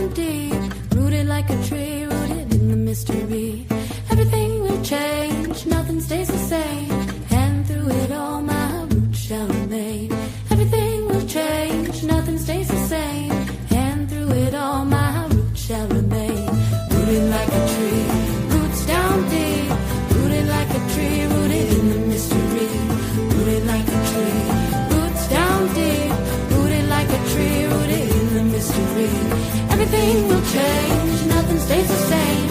down deep, rooted like a tree, rooted in the mystery. Everything will change, nothing stays the same, and through it all my roots shall remain. Everything will change, nothing stays the same, and through it all my roots shall remain. Rooted like a tree, roots down deep, rooted like a tree, rooted in the mystery. Rooted like a tree, roots down deep, rooted like a tree, rooted in the mystery. Everything will change, nothing stays the same,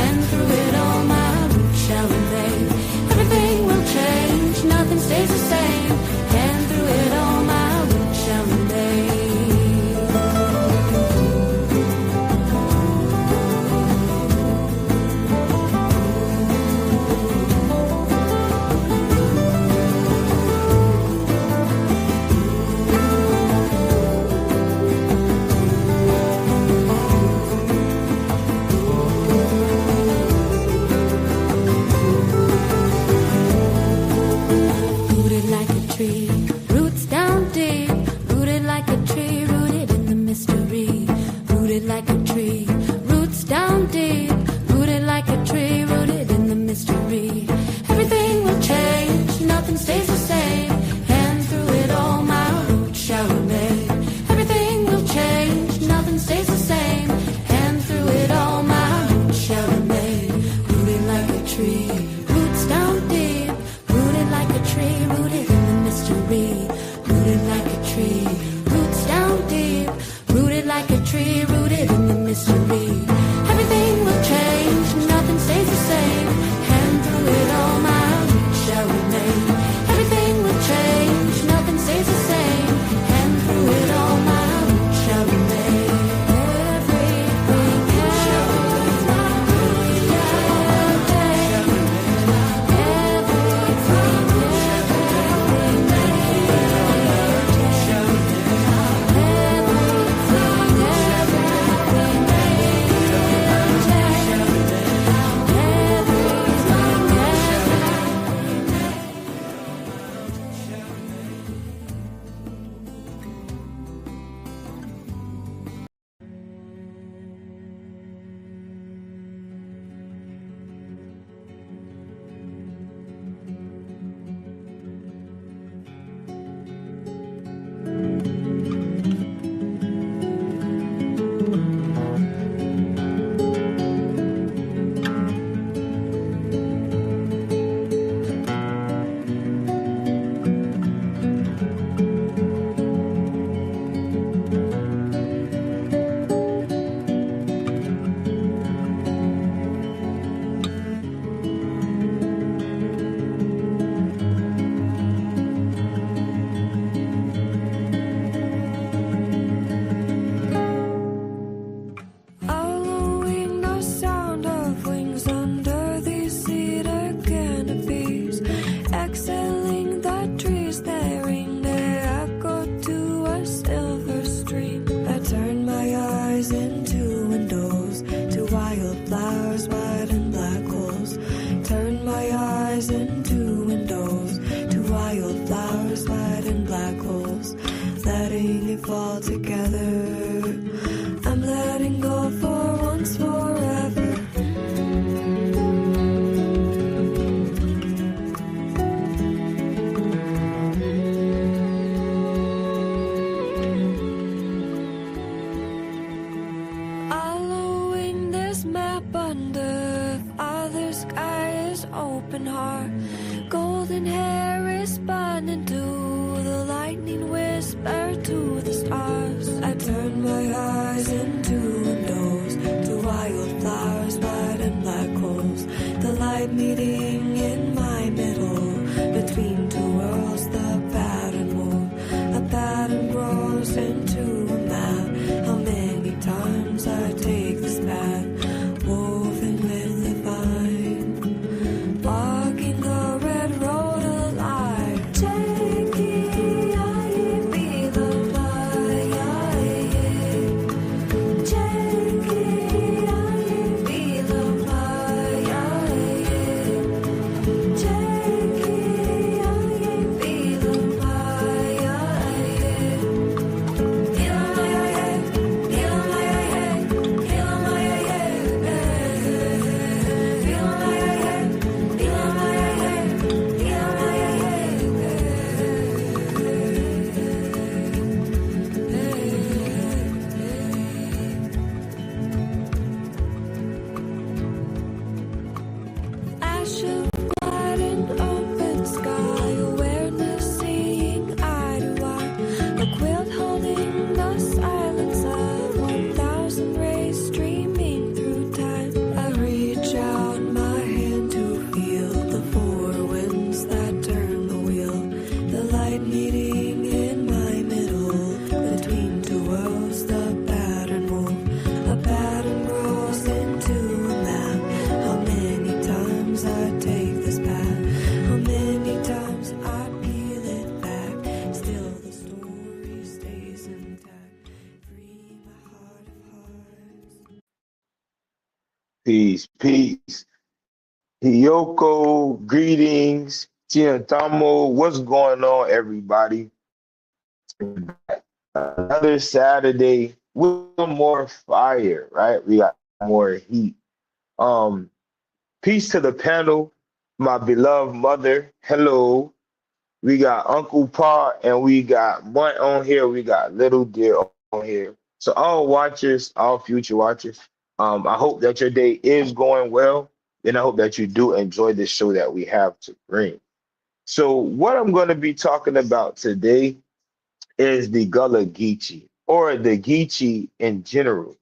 and through it all my roots shall remain. Everything will change, nothing stays the same, and through it all my roots shall remain. Rooted like a tree, roots down deep, rooted like a tree, rooted in the mystery. Rooted like a tree, roots down deep, rooted like a tree, rooted in the mystery. Everything will change, nothing stays the same, and through it all my roots shall remain. Everything will change, nothing stays the same, and through it all my roots shall remain. Rooted like a tree, roots down deep, rooted like a tree, rooted in the mystery. Rooted like a tree, roots down deep, rooted like a tree, rooted in the mystery. Everything will change, nothing stays the same, and through it all my roots shall remain. Everything will change, nothing stays the same, and through it all my roots shall remain. Everything shall letting it fall together. I'm letting go for once, forever. Following this map under other sky is open heart. Golden hair is spun into the lightning whisper to the stars. Peace, peace. Hiyoko, greetings. Tiantamo, what's going on, everybody? Another Saturday with some more fire, right? We got more heat. Um, Peace to the panel, my beloved mother. Hello. We got Uncle Pa and we got Munt on here. We got Little Deer on here. So all watchers, all future watchers, I hope that your day is going well. And I hope that you do enjoy this show that we have to bring. So what I'm going to be talking about today is the Gullah Geechee or the Geechee in general.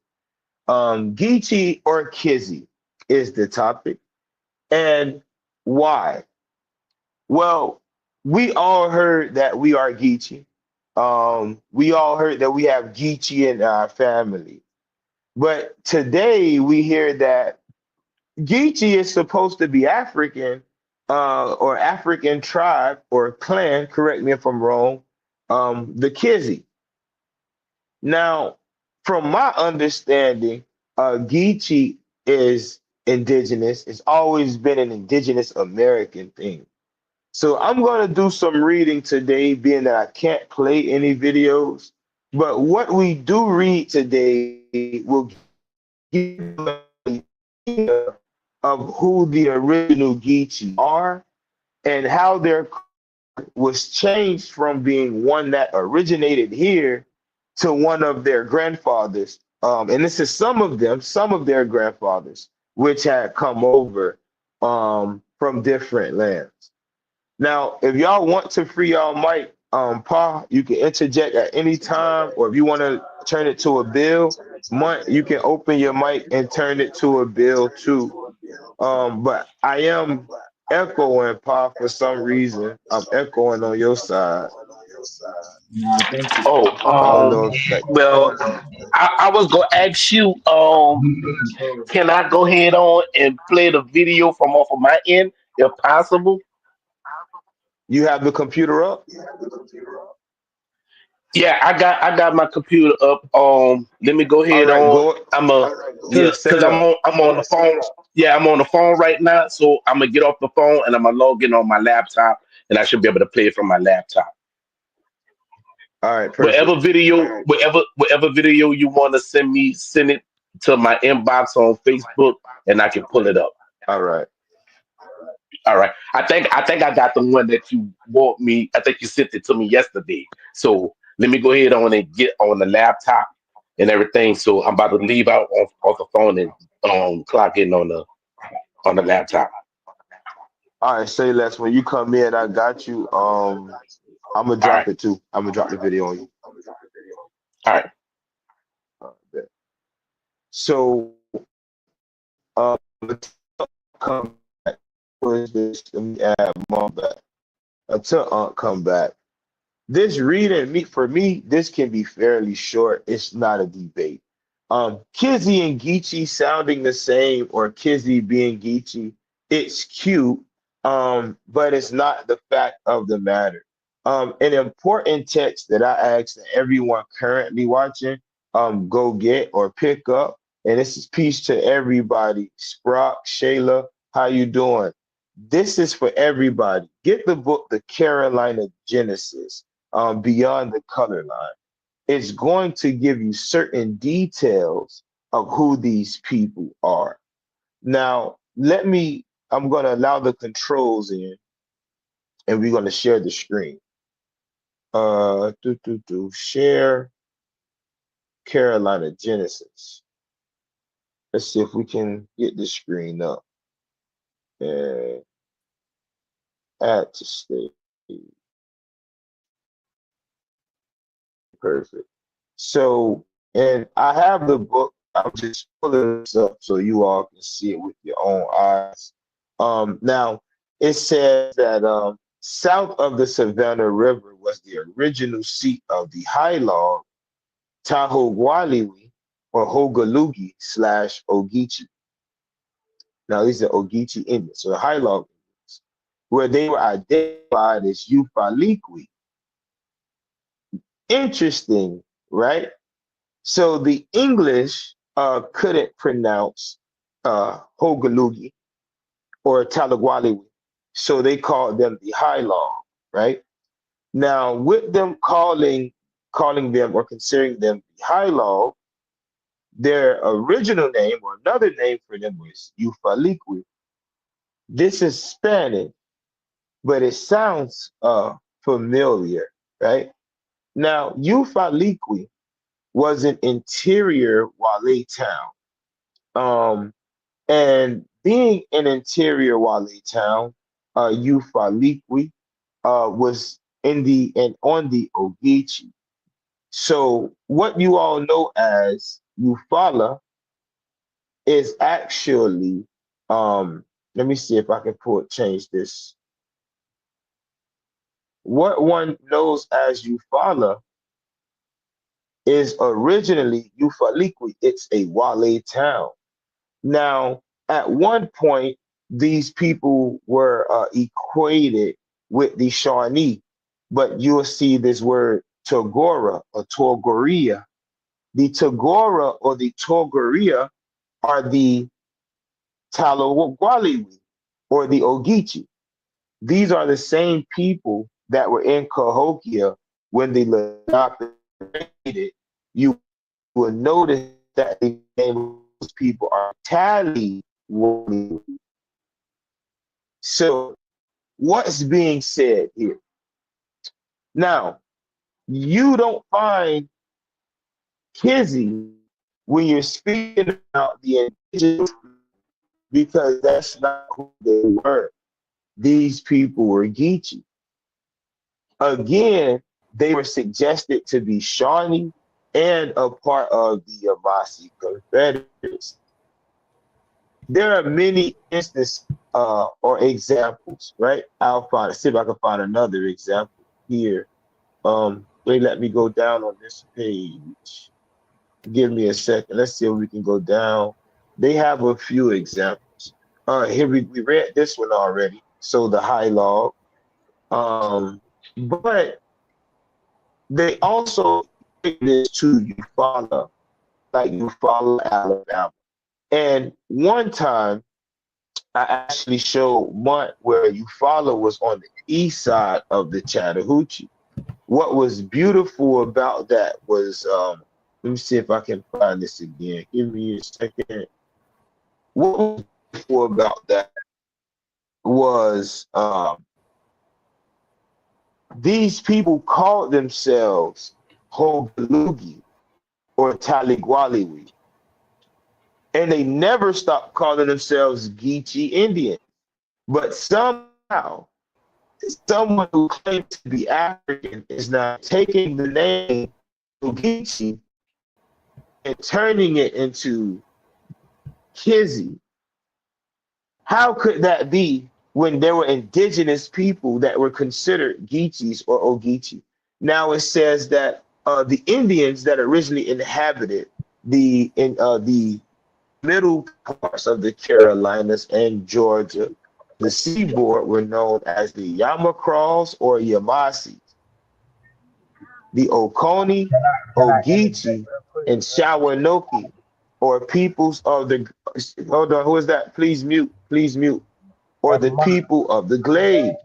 Geechee or Kizzi is the topic. And why? Well, we all heard that we are Geechee. We all heard that we have Geechee in our family. But today we hear that Geechee is supposed to be African, or African tribe or clan, correct me if I'm wrong, the Kizzi. Now, from my understanding, Geechee is indigenous. It's always been an indigenous American thing. So I'm going to do some reading today, being that I can't play any videos. But what we do read today will give you an idea of who the original Geechee are and how their was changed from being one that originated here to one of their grandfathers. And this is some of them, some of their grandfathers, which had come over from different lands. Now, if y'all want to free y'all mic, Pa, you can interject at any time, or if you want to turn it to a bill, Munt, you can open your mic and turn it to a bill too. But I am echoing, Pa, for some reason. I'm echoing on your side. Oh, I don't know if that. well, I was gonna ask you, can I go ahead on and play the video from off of my end, if possible? You have the computer up? Yeah, I got my computer up. Let me go All ahead right, on. go. I'm a Yeah, set cause it up. I'm on the phone. Yeah, I'm on the phone right now, so I'm gonna get off the phone and I'm gonna log in on my laptop, and I should be able to play it from my laptop. All right, Whatever perfect. video, whatever video you want to send me, send it to my inbox on Facebook, and I can pull it up. All right. All right. I think I got the one that you bought me. I think you sent it to me yesterday. So let me go ahead on and get on the laptop and everything. So I'm about to leave out off the phone and clock in on the laptop. All right, say less. When you come in, I got you. I'm gonna All right. drop it too. I'm gonna drop the video on you. All right. Bet. So, come back. Was this? Let me add mom back until Aunt come back. This reading me for me, this can be fairly short. It's not a debate. Kizzy and Geechee sounding the same, or Kizzy being Geechee, it's cute. But it's not the fact of the matter. An important text that I ask that everyone currently watching, go get or pick up. And this is peace to everybody. Sprock, Shayla, how you doing? This is for everybody. Get the book, The Carolina Genesis, Beyond the Color Line. It's going to give you certain details of who these people are. Now, I'm going to allow the controls in and we're going to share the screen. Share Carolina Genesis. Let's see if we can get the screen up and add to stage. Perfect. So, and I have the book. I'm just pulling this up so you all can see it with your own eyes. Now it says that south of the Savannah River was the original seat of the High Log, Tahoe or Hogalugi slash Ogeechee. Now these are Ogeechee Indians, so the High Log Indians, where they were identified as Ufaliqui. Interesting, right? So the English couldn't pronounce Hogalugi or Talagwaliwi. So they called them the High Law, right? Now, with them calling them or considering them the High Law, their original name or another name for them was Ufaliqui. This is Spanish, but it sounds familiar, right? Now, Ufaliqui was an interior Wale town. Um, and being an interior Wale town, Ufaliqui was in the and on the Ogeechee. So what you all know as Eufaula is actually let me see if I can change this. What one knows as Eufaula is originally Ufaliqui. It's a Wale town. Now, at one point, these people were equated with the Shawnee, but you'll see this word Togora or Togoria. The Togora or the Togoria are the Talawaliwi or the Ogeechee. These are the same people that were in Cahokia when the Lenape raided. You will notice that the name of those people are Tally. So, what's being said here? Now, you don't find Kizzi when you're speaking about the indigenous because that's not who they were. These people were Geechee. Again, they were suggested to be Shawnee and a part of the Yamasee Confederates. There are many instances or examples, right? I'll see if I can find another example here. They let me go down on this page. Give me a second. Let's see if we can go down. They have a few examples. Here we read this one already. So the high log. But they also take this to Eufaula, like Eufaula, Alabama. And one time I actually showed one where Eufaula was on the east side of the Chattahoochee. What was beautiful about that was, let me see if I can find this again. Give me a second. What was beautiful about that was these people called themselves Hogalugi or Taligwaliwi, and they never stopped calling themselves Geechee Indian. But somehow, someone who claims to be African is now taking the name Geechee and turning it into Kizzi. How could that be when there were indigenous people that were considered Geechees or Ogeechee? Now it says that the Indians that originally inhabited the middle parts of the Carolinas and Georgia, the seaboard, were known as the Yamacraws or Yamasee, the Oconee, Ogeechee, and Shawanoki, or peoples of the, hold on, who is that? Please mute, or the people of the Glades.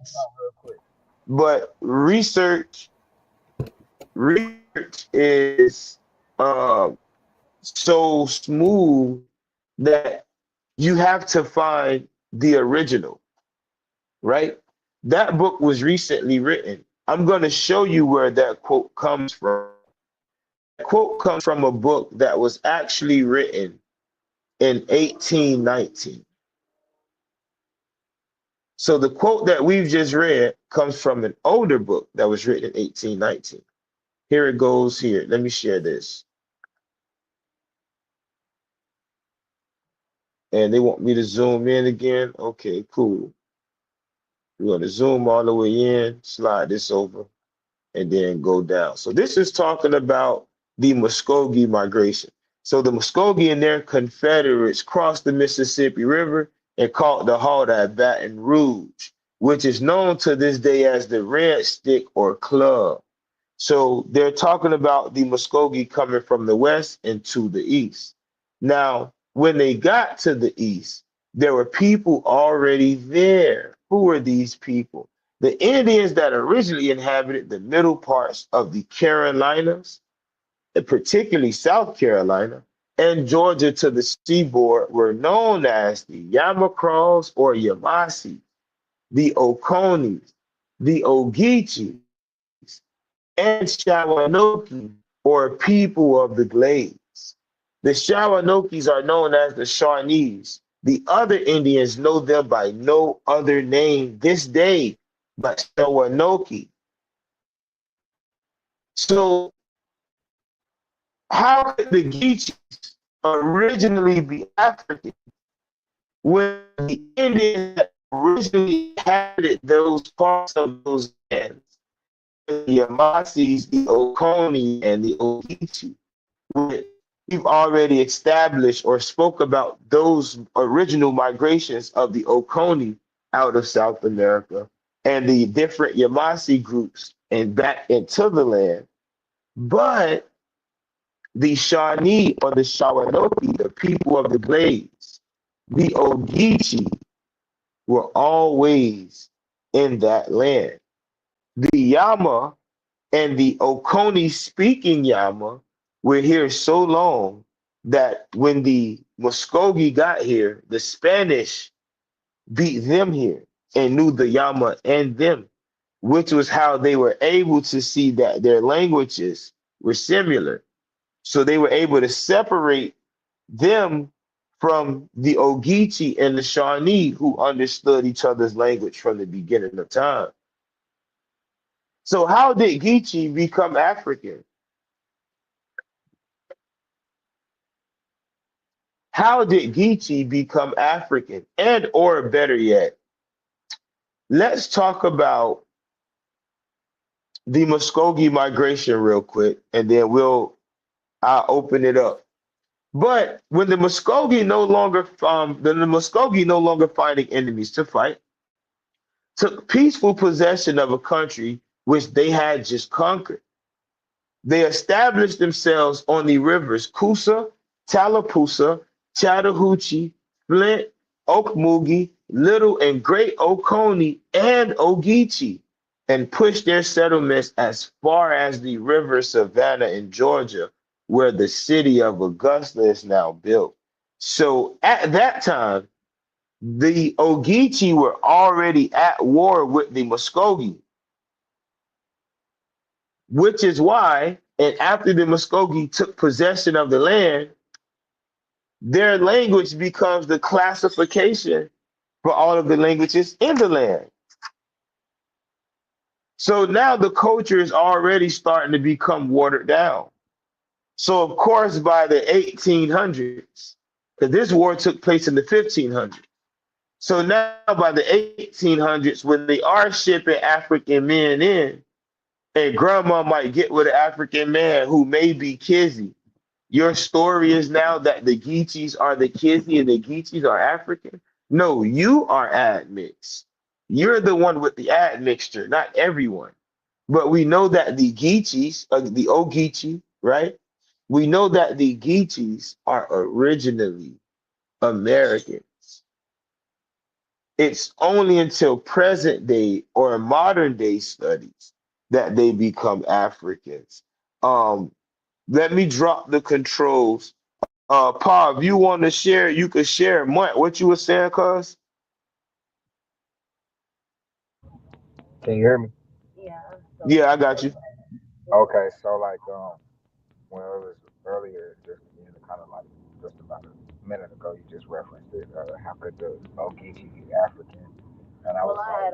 But research is so smooth that you have to find the original, right? That book was recently written. I'm going to show you where that quote comes from. That quote comes from a book that was actually written in 1819. So the quote that we've just read comes from an older book that was written in 1819. Here it goes here. Let me share this. And they want me to zoom in again. Okay, cool. We're going to zoom all the way in, slide this over, and then go down. So this is talking about the Muskogee migration. So the Muskogee and their Confederates crossed the Mississippi River and caught the halt at Baton Rouge, which is known to this day as the Red Stick or Club. So they're talking about the Muskogee coming from the west and to the east. Now, When they got to the east, there were people already there. Who were these people? The Indians that originally inhabited the middle parts of the Carolinas, and particularly South Carolina, and Georgia to the seaboard were known as the Yamacraws or Yamasi, the Oconees, the Ogeechis, and Shawanoki, or people of the glades. The Shawanokis are known as the Shawnees. The other Indians know them by no other name this day but Shawanoki. So, how could the Geechees originally be African when the Indians that originally inhabited those parts of those lands, the Yamasis, the Oconee, and the Ogeechee, we've already established or spoke about those original migrations of the Oconee out of South America and the different Yamasi groups and back into the land. But the Shawnee or the Shawanoki, the people of the Glades, the Ogeechee, were always in that land. The Yama and the Oconee speaking Yama were here so long that when the Muskogee got here, the Spanish beat them here and knew the Yama and them, which was how they were able to see that their languages were similar. So they were able to separate them from the Ogeechee and the Shawnee who understood each other's language from the beginning of time. So how did Geechee become African? How did Geechee become African? And or better yet, let's talk about the Muskogee migration real quick, and then I'll open it up. But when the Muskogee no longer finding enemies to fight, took peaceful possession of a country which they had just conquered. They established themselves on the rivers Coosa, Tallapoosa, Chattahoochee, Flint, Ocmulgee, Little and Great Oconee, and Ogeechee, and pushed their settlements as far as the river Savannah in Georgia, where the city of Augusta is now built. So at that time, the Ogeechee were already at war with the Muskogee, which is why, and after the Muskogee took possession of the land, their language becomes the classification for all of the languages in the land. So now the culture is already starting to become watered down. So, of course, by the 1800s, because this war took place in the 1500s. So now by the 1800s, when they are shipping African men in, and grandma might get with an African man who may be Kizzi. Your story is now that the Geechees are the Kizzi and the Geechees are African. No, you are admixed. You're the one with the admixture, not everyone. But we know that the Geechees, the Ogeechee, right? We know that the Geechees are originally American. It's only until present day or modern day studies that they become Africans. Um, Let me drop the controls. Pa, if you want to share, you could share. Mike, what you were saying, cuz? Can you hear me? Yeah, I got you. Okay, so like when it was earlier, just kind of like just about a minute ago, you just referenced it. How could the Ogeechee be African? And I was like,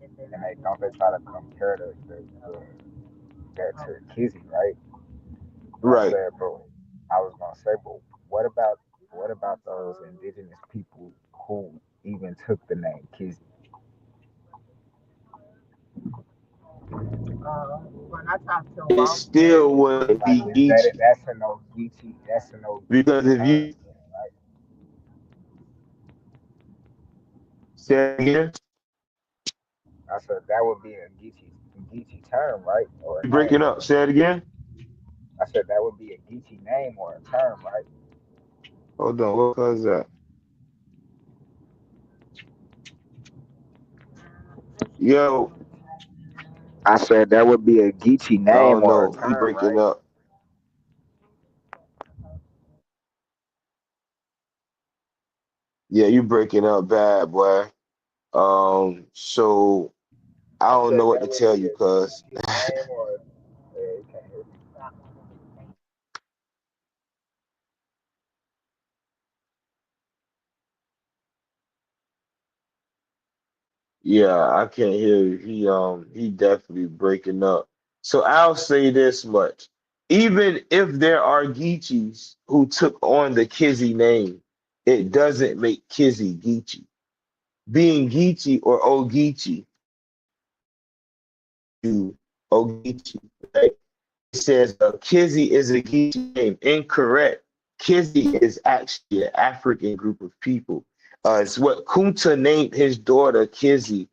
and they don't they try to compare that to Kizzy, right? I Right. said, bro, I was gonna say, but what about those indigenous people who even took the name Kizzy? It still wouldn't Like, be is that Geechee. that's an Ogeechee? That's an Because Ogeechee if term, you right? say it again, I said that would be a Geechee term, right, or a you breaking name. up. Say it again. I said that would be a Geechee name or a term, right? Hold on, what was that? Yo, I said that would be a Geechee I name don't or a know. You term, breaking right? up. Yeah, you breaking up bad, boy. So I I don't know said what that to would tell be you, a cuz Geechee name or yeah, you can't hear me. yeah, I can't hear you. He definitely breaking up. So I'll say this much. Even if there are Geechees who took on the Kizzy name, it doesn't make Kizzy Geechee. Being Geechee or Ogeechee to Ogeechee, right? It says Kizzy is a Geechee name. Incorrect. Kizzy is actually an African group of people. It's what Kunta named his daughter Kizzy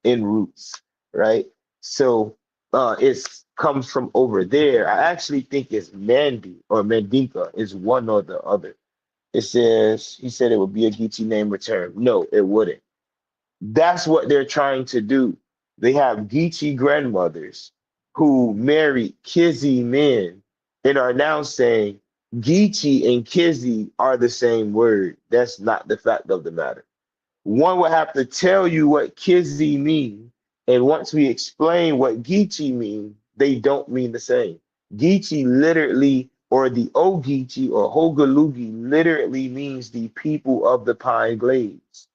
in roots, right? So it's comes from over there. I actually think it's Mandy or Mandinka is one or the other. It says he said it would be a Geechee name return. No, it wouldn't. That's what they're trying to do. They have Geechee grandmothers who married Kizzy men and are now saying Geechee and Kizzy are the same word. That's not the fact of the matter. One would have to tell you what Kizzy mean, and once we explain what Geechee mean, they don't mean the same. Geechee literally, or the Ogeechee or Hogalugi literally means the people of the Pine Glades.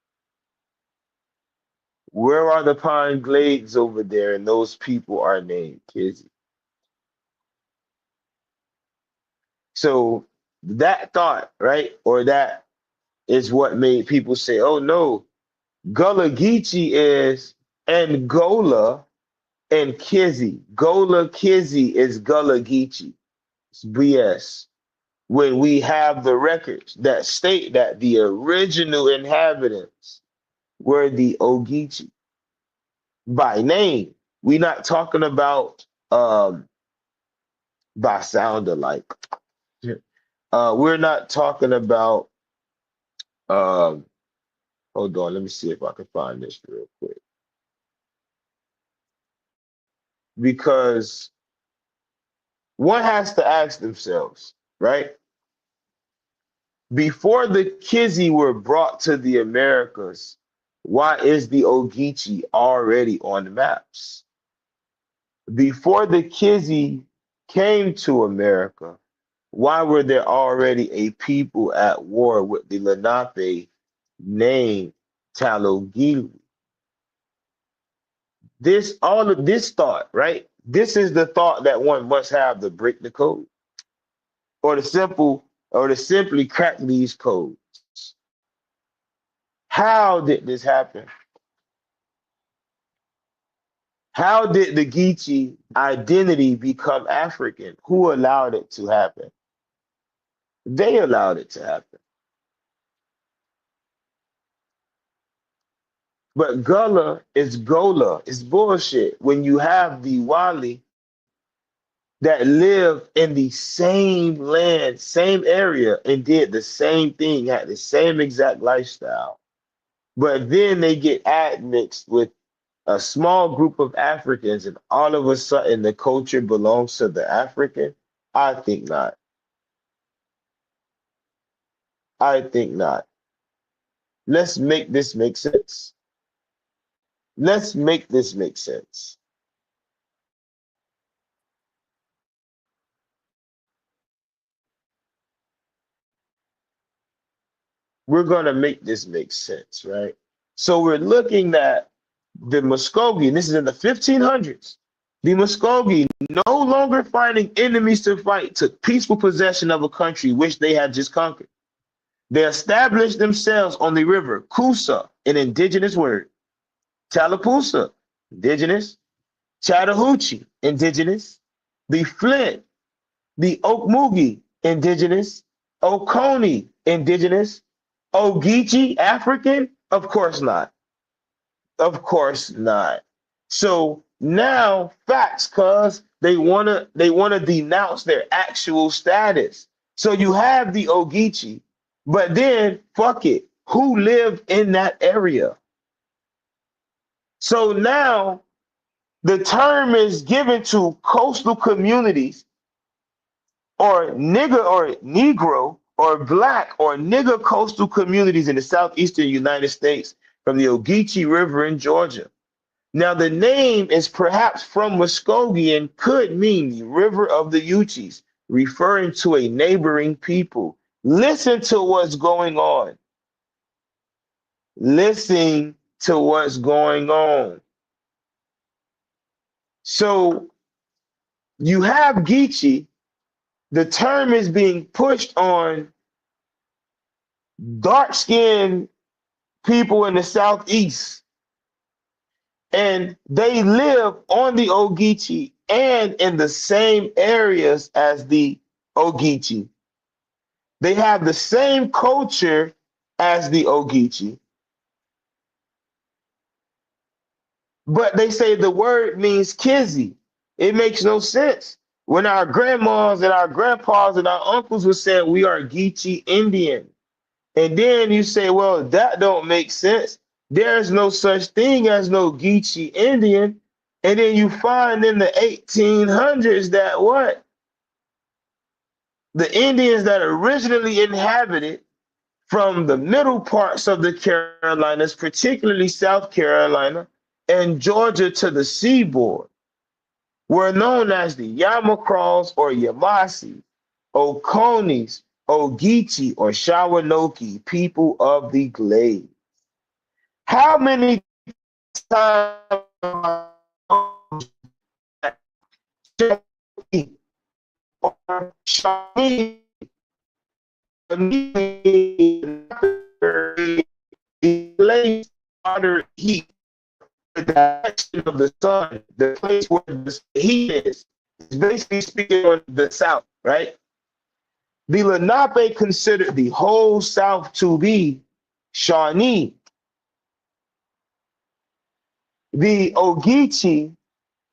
Where are the Pine Glades over there? And those people are named Kizzy. So that thought, right? Or that is what made people say, oh no, Gullah Geechee is Angola and Kizzy. Gullah Kizzy is Gullah Geechee. It's BS. When we have the records that state that the original inhabitants were the Ogeechee by name. We're not talking about by sound alike. We're not talking about um hold on, let me see if I can find this real quick. Because one has to ask themselves, right? Before the Kizzy were brought to the Americas, why is the Ogeechee already on the maps? Before the Kizzy came to America, why were there already a people at war with the Lenape named Talogili? This all of this thought, right? This is the thought that one must have to break the code, or to simply crack these codes. How did this happen? How did the Geechee identity become African? Who allowed it to happen? They allowed it to happen. But Gullah is Gola. It's bullshit. When you have the Wali that live in the same land, same area, and did the same thing, had the same exact lifestyle. But then they get admixed with a small group of Africans, and all of a sudden the culture belongs to the African. I think not. I think not. Let's make this make sense. Let's make this make sense. We're going to make this make sense, right? So we're looking at the Muskogee, and this is in the 1500s. The Muskogee, no longer finding enemies to fight, took peaceful possession of a country which they had just conquered. They established themselves on the river Coosa, an indigenous word, Tallapoosa, indigenous, Chattahoochee, indigenous, the Flint, the Okmulgee, indigenous, Oconee, indigenous, Ogeechee, African? Of course not. Of course not. So now facts, cuz they wanna denounce their actual status. So you have the Ogeechee. But then, fuck it, who lived in that area? So now the term is given to coastal communities or nigger or Negro or black or nigger coastal communities in the southeastern United States from the Ogeechee River in Georgia. Now, the name is perhaps from Muskogee and could mean the river of the Uchis, referring to a neighboring people. Listen to what's going on. Listen to what's going on. So you have Geechee. The term is being pushed on dark-skinned people in the southeast, and they live on the Ogeechee and in the same areas as the Ogeechee. They have the same culture as the Ogeechee, but they say the word means Kizzi. It makes no sense. When our grandmas and our grandpas and our uncles were saying we are Geechee Indian, and then you say, well, that don't make sense. There's no such thing as no Geechee Indian. And then you find in the 1800s that what? The Indians that originally inhabited from the middle parts of the Carolinas, particularly South Carolina and Georgia to the seaboard, were known as the Yamacraws or Yamasee, Oconees, Ogeechee, or Shawanoki, people of the Glades. How many times or Shawnee place hotter heat, the direction of the sun, the place where the heat is basically speaking on the south, right? The Lenape considered the whole south to be Shawnee. The Ogeechee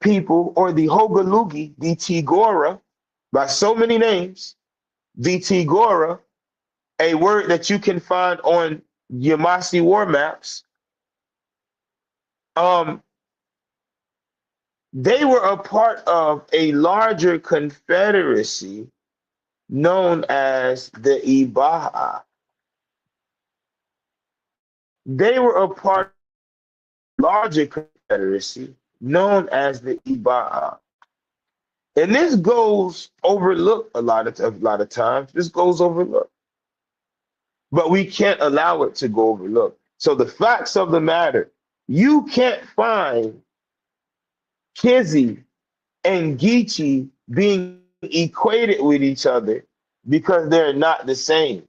people, or the Hogalugi, the Tigora, by so many names, the Tigora, a word that you can find on Yamasee war maps, they were a part of a larger confederacy known as the Ibaha. They were a part of a larger confederacy known as the Ibaha. And this goes overlooked a lot of times. This goes overlooked. But we can't allow it to go overlooked. So the facts of the matter, you can't find Kizzi and Geechee being equated with each other because they're not the same.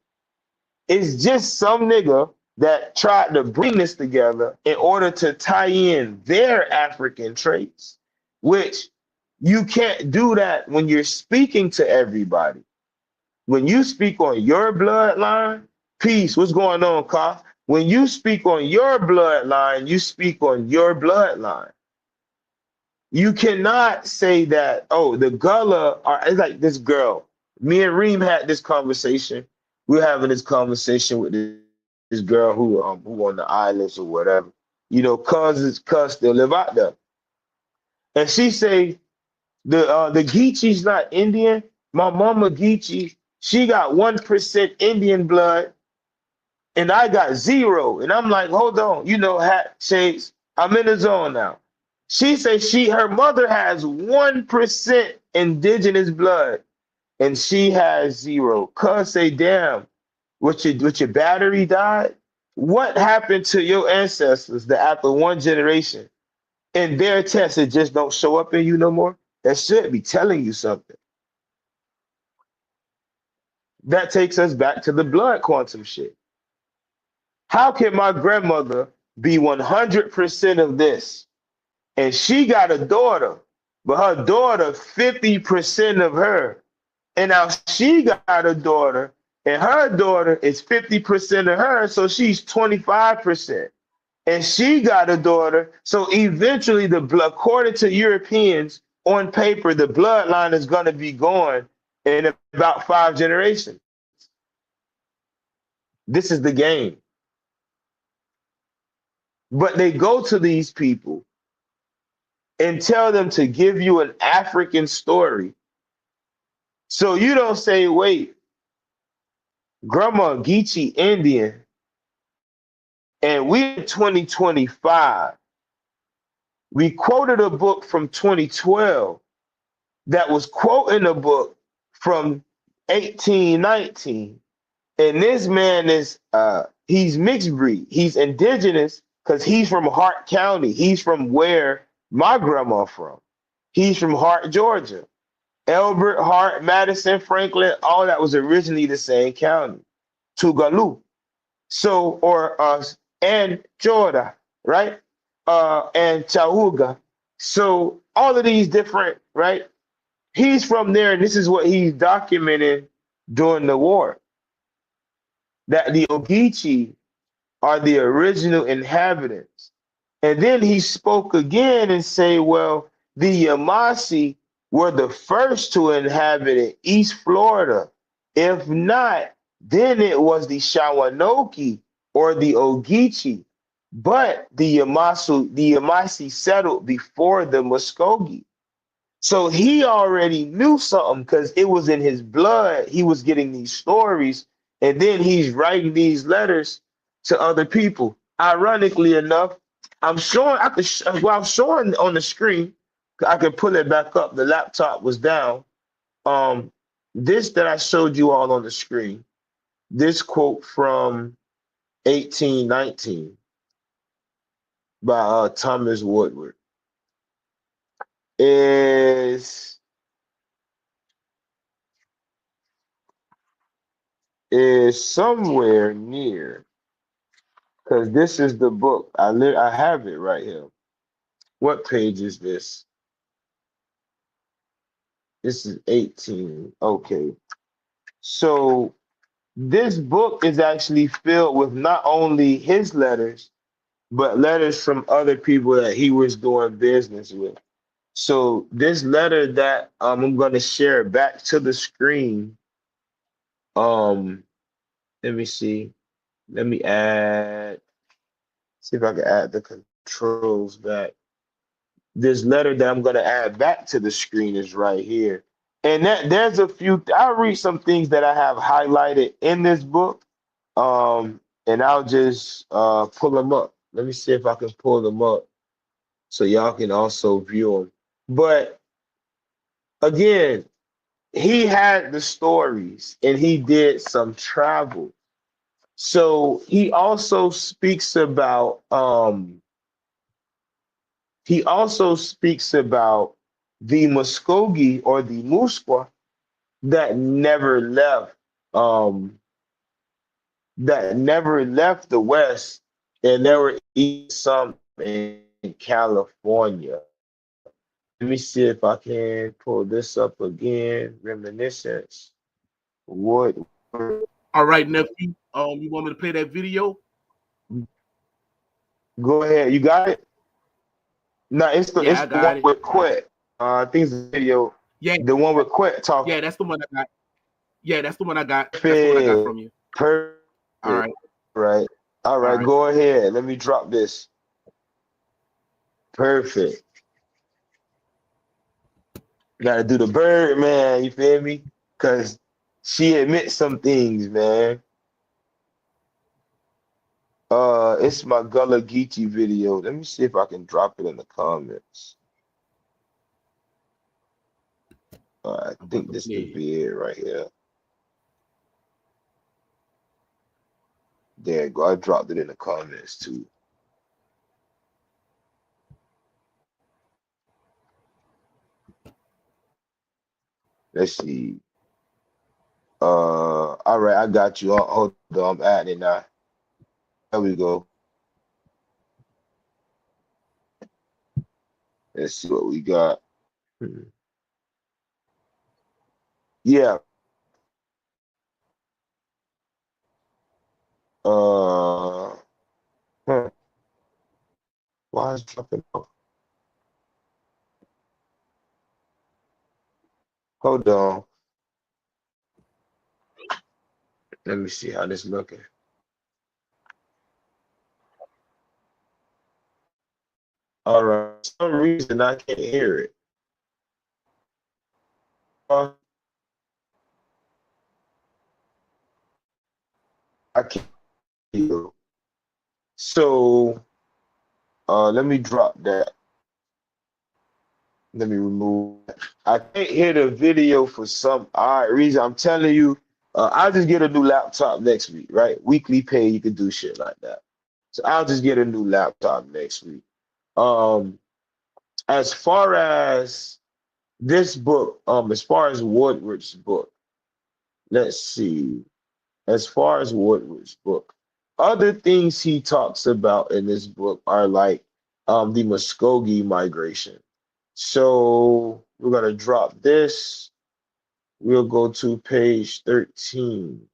It's just some nigga that tried to bring this together in order to tie in their African traits, which you can't do that when you're speaking to everybody. When you speak on your bloodline, peace, what's going on, Ka? When you speak on your bloodline, you speak on your bloodline. You cannot say that, oh, the Gullah are, it's like this girl. Me and Reem had this conversation. We're having this conversation with this girl who on the islands or whatever. You know, cuz still live out there. And she say the Geechee's not Indian. My mama Geechee, she got 1% Indian blood, and I got 0. And I'm like, hold on, you know, hat shades. I'm in the zone now. She says her mother has 1% indigenous blood, and she has 0. Cuz say, damn, with your battery died. What happened to your ancestors that after one generation, in their tests, it just don't show up in you no more? That should be telling you something. That takes us back to the blood quantum shit. How can my grandmother be 100% of this? And she got a daughter, but her daughter 50% of her. And now she got a daughter, and her daughter is 50% of her, so she's 25%. And she got a daughter, so eventually according to Europeans, on paper, the bloodline is going to be gone in about 5 generations. This is the game. But they go to these people and tell them to give you an African story. So you don't say, wait, Grandma Geechee Indian, and we in 2025. We quoted a book from 2012 that was quoting a book from 1819. And this man is he's mixed breed. He's indigenous because he's from Hart County. He's from where my grandma from. He's from Hart, Georgia. Elbert, Hart, Madison, Franklin, all that was originally the same county. Tougaloo. So, or and Jordan, right? And Chahuga. So all of these different, right? He's from there, and this is what he's documenting during the war. That the Ogeechee are the original inhabitants. And then he spoke again and say, well, the Yamasee were the first to inhabit East Florida. If not, then it was the Shawanoki or the Ogeechee. But the Yamasee settled before the Muskogee. So he already knew something because it was in his blood. He was getting these stories, and then he's writing these letters to other people. Ironically enough, I'm showing. Well, I'm showing on the screen. I could pull it back up. The laptop was down. Um, this that I showed you all on the screen. This quote from 1819 by Thomas Woodward is somewhere near, because this is the book. I have it right here. What page is this? This is 18. Okay. So this book is actually filled with not only his letters, but letters from other people that he was doing business with. So this letter that I'm going to share back to the screen. Um, let me see. Let me see if I can add the controls back. This letter that I'm going to add back to the screen is right here. And there's a few, I'll read some things that I have highlighted in this book. And I'll just pull them up. Let me see if I can pull them up so y'all can also view them. But again, he had the stories and he did some travel. So he also speaks about the Muskogee or the Musqua that never left the West, and there were even some in California. Let me see if I can pull this up again. Reminiscence. What? All right, nephew. You want me to play that video? Go ahead. You got it? No, it's the Yeah, I one got it. with Quet. I think it's the video. Yeah, The one with Quet talking. yeah, that's the one I got. Yeah, that's the one I got. That's the one I got from Perfect. you. Perfect. All right. Right. All All right. right. Go ahead. Let me drop this. Perfect. Gotta do the bird, man. You feel me? Cause she admits some things, man. It's my Gullah Geechee video. Let me see if I can drop it in the comments. I I'm about think to this play could it. be it right here. There you go. I dropped it in the comments too. Let's see. All right, I got you. Hold on, I'm adding it now. There we go. Let's see what we got. Yeah. Uh, huh. Why is it dropping off? Hold on. Let me see how this looking. All right. For some reason I can't hear it. Uh, I can't hear you. So let me drop that. Let me remove that. I can't hear the video for some odd reason. I'm telling you, I'll just get a new laptop next week, right? Weekly pay, you can do shit like that. So I'll just get a new laptop next week. Um, as far as this book, as far as Woodward's book, let's see. As far as Woodward's book, other things he talks about in this book are like the Muskogee migration. So we're gonna drop this. We'll go to page 13.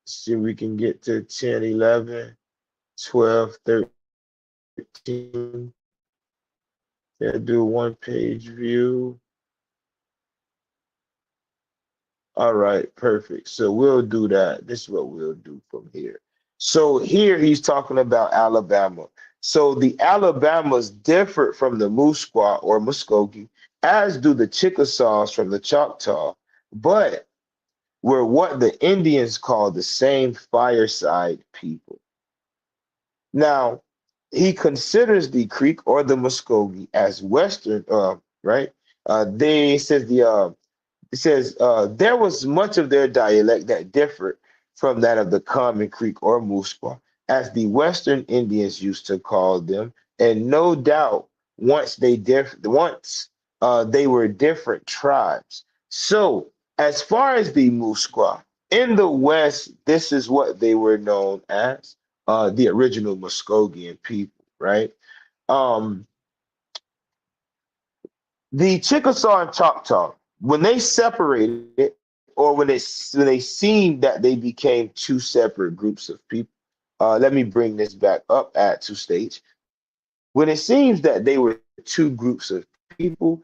See if we can get to 10, 11, 12, 13. Yeah, do one page view. All right, perfect. So we'll do that. This is what we'll do from here. So here he's talking about Alabama. So the Alabamas differ from the Musqueam or Muskogee, as do the Chickasaws from the Choctaw, but were what the Indians call the same fireside people. Now, he considers the Creek or the Muskogee as Western, right? They says the it says there was much of their dialect that differed from that of the Common Creek or Musqueam, as the Western Indians used to call them, and no doubt once they were different tribes. So as far as the Musqueam in the West, this is what they were known as, the original Muskogean people, right? Um, the Chickasaw and Choctaw, when they separated, or when they seen that they became two separate groups of people, let me bring this back up, add to stage. When it seems that they were two groups of people,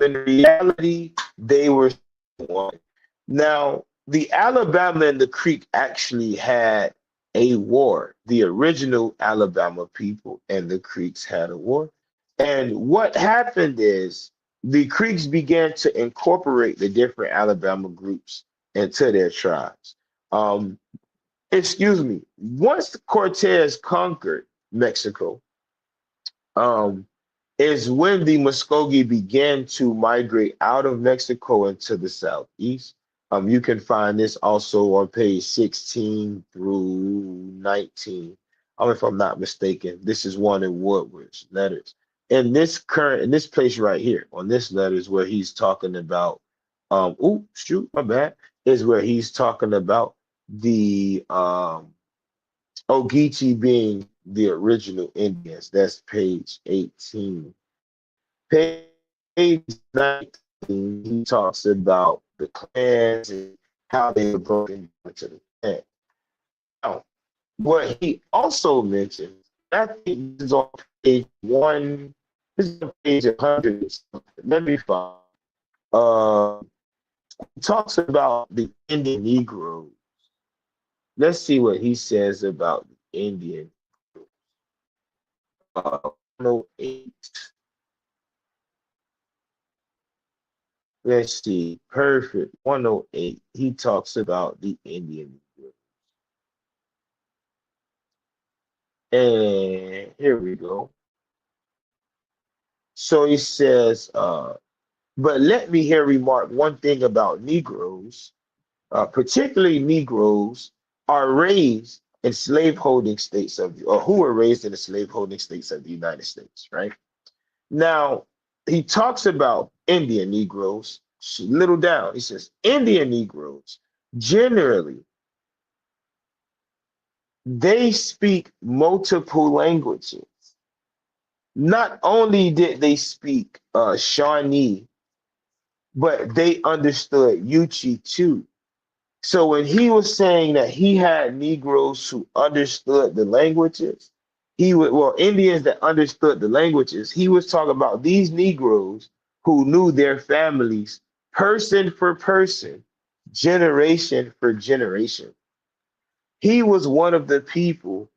in reality, they were one. Now, the Alabama and the Creek actually had a war. The original Alabama people and the Creeks had a war. And what happened is the Creeks began to incorporate the different Alabama groups into their tribes. Um, excuse me, once Cortez conquered Mexico, um, is when the Muskogee began to migrate out of Mexico into the southeast. You can find this also on page 16 through 19. If I'm not mistaken, this is one in Woodward's letters. In this place right here, on this letter is where he's talking about, my bad, is where he's talking about the Geechee being the original Indians. That's page 18. Page 19, he talks about the clans and how they were broken into the clan. Now, what he also mentions, I think this is on page one, this is on page 100. Let me find. Uh, he talks about the Indian Negroes. Let's see what he says about the Indian. 108. Let's see. Perfect. 108. He talks about the Indian. And here we go. So he says, but let me here remark one thing about Negroes, particularly Negroes are raised in slaveholding states or who were raised in the slaveholding states of the United States, right? Now, he talks about Indian Negroes, little down. He says, Indian Negroes generally they speak multiple languages. Not only did they speak Shawnee, but they understood Yuchi too. So when he was saying that he had Negroes who understood the languages, Indians that understood the languages, he was talking about these Negroes who knew their families person for person, generation for generation. He was one of the people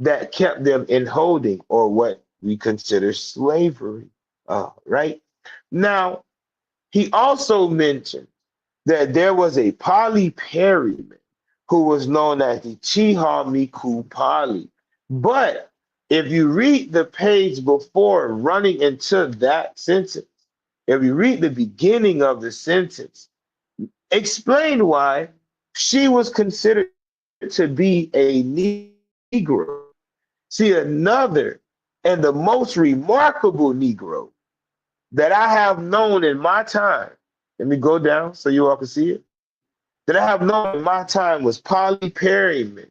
that kept them in holding, or what we consider slavery. Right? Now, he also mentioned that there was a polyparian who was known as the Chiha Miku Pali. But if you read the page before running into that sentence, if you read the beginning of the sentence, explain why she was considered to be a Negro. See, another and the most remarkable Negro that I have known in my time. Let me go down so you all can see it. That I have known in my time was Polly Perryman,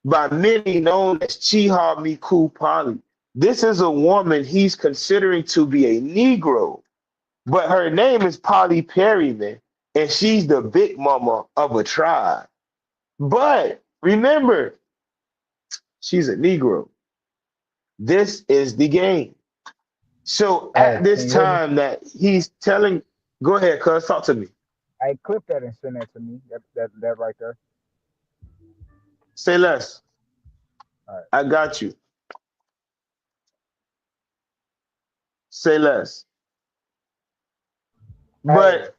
by many known as Chiha Miku Polly. This is a woman he's considering to be a Negro, but her name is Polly Perryman, and she's the big mama of a tribe. But remember, she's a Negro. This is the game. So Hey, at this can you hear me? time that he's telling, go ahead, cuz, talk to me. Hey, clip that and send that to me. That right there. Say less. All right. I got you. Say less. Hey, But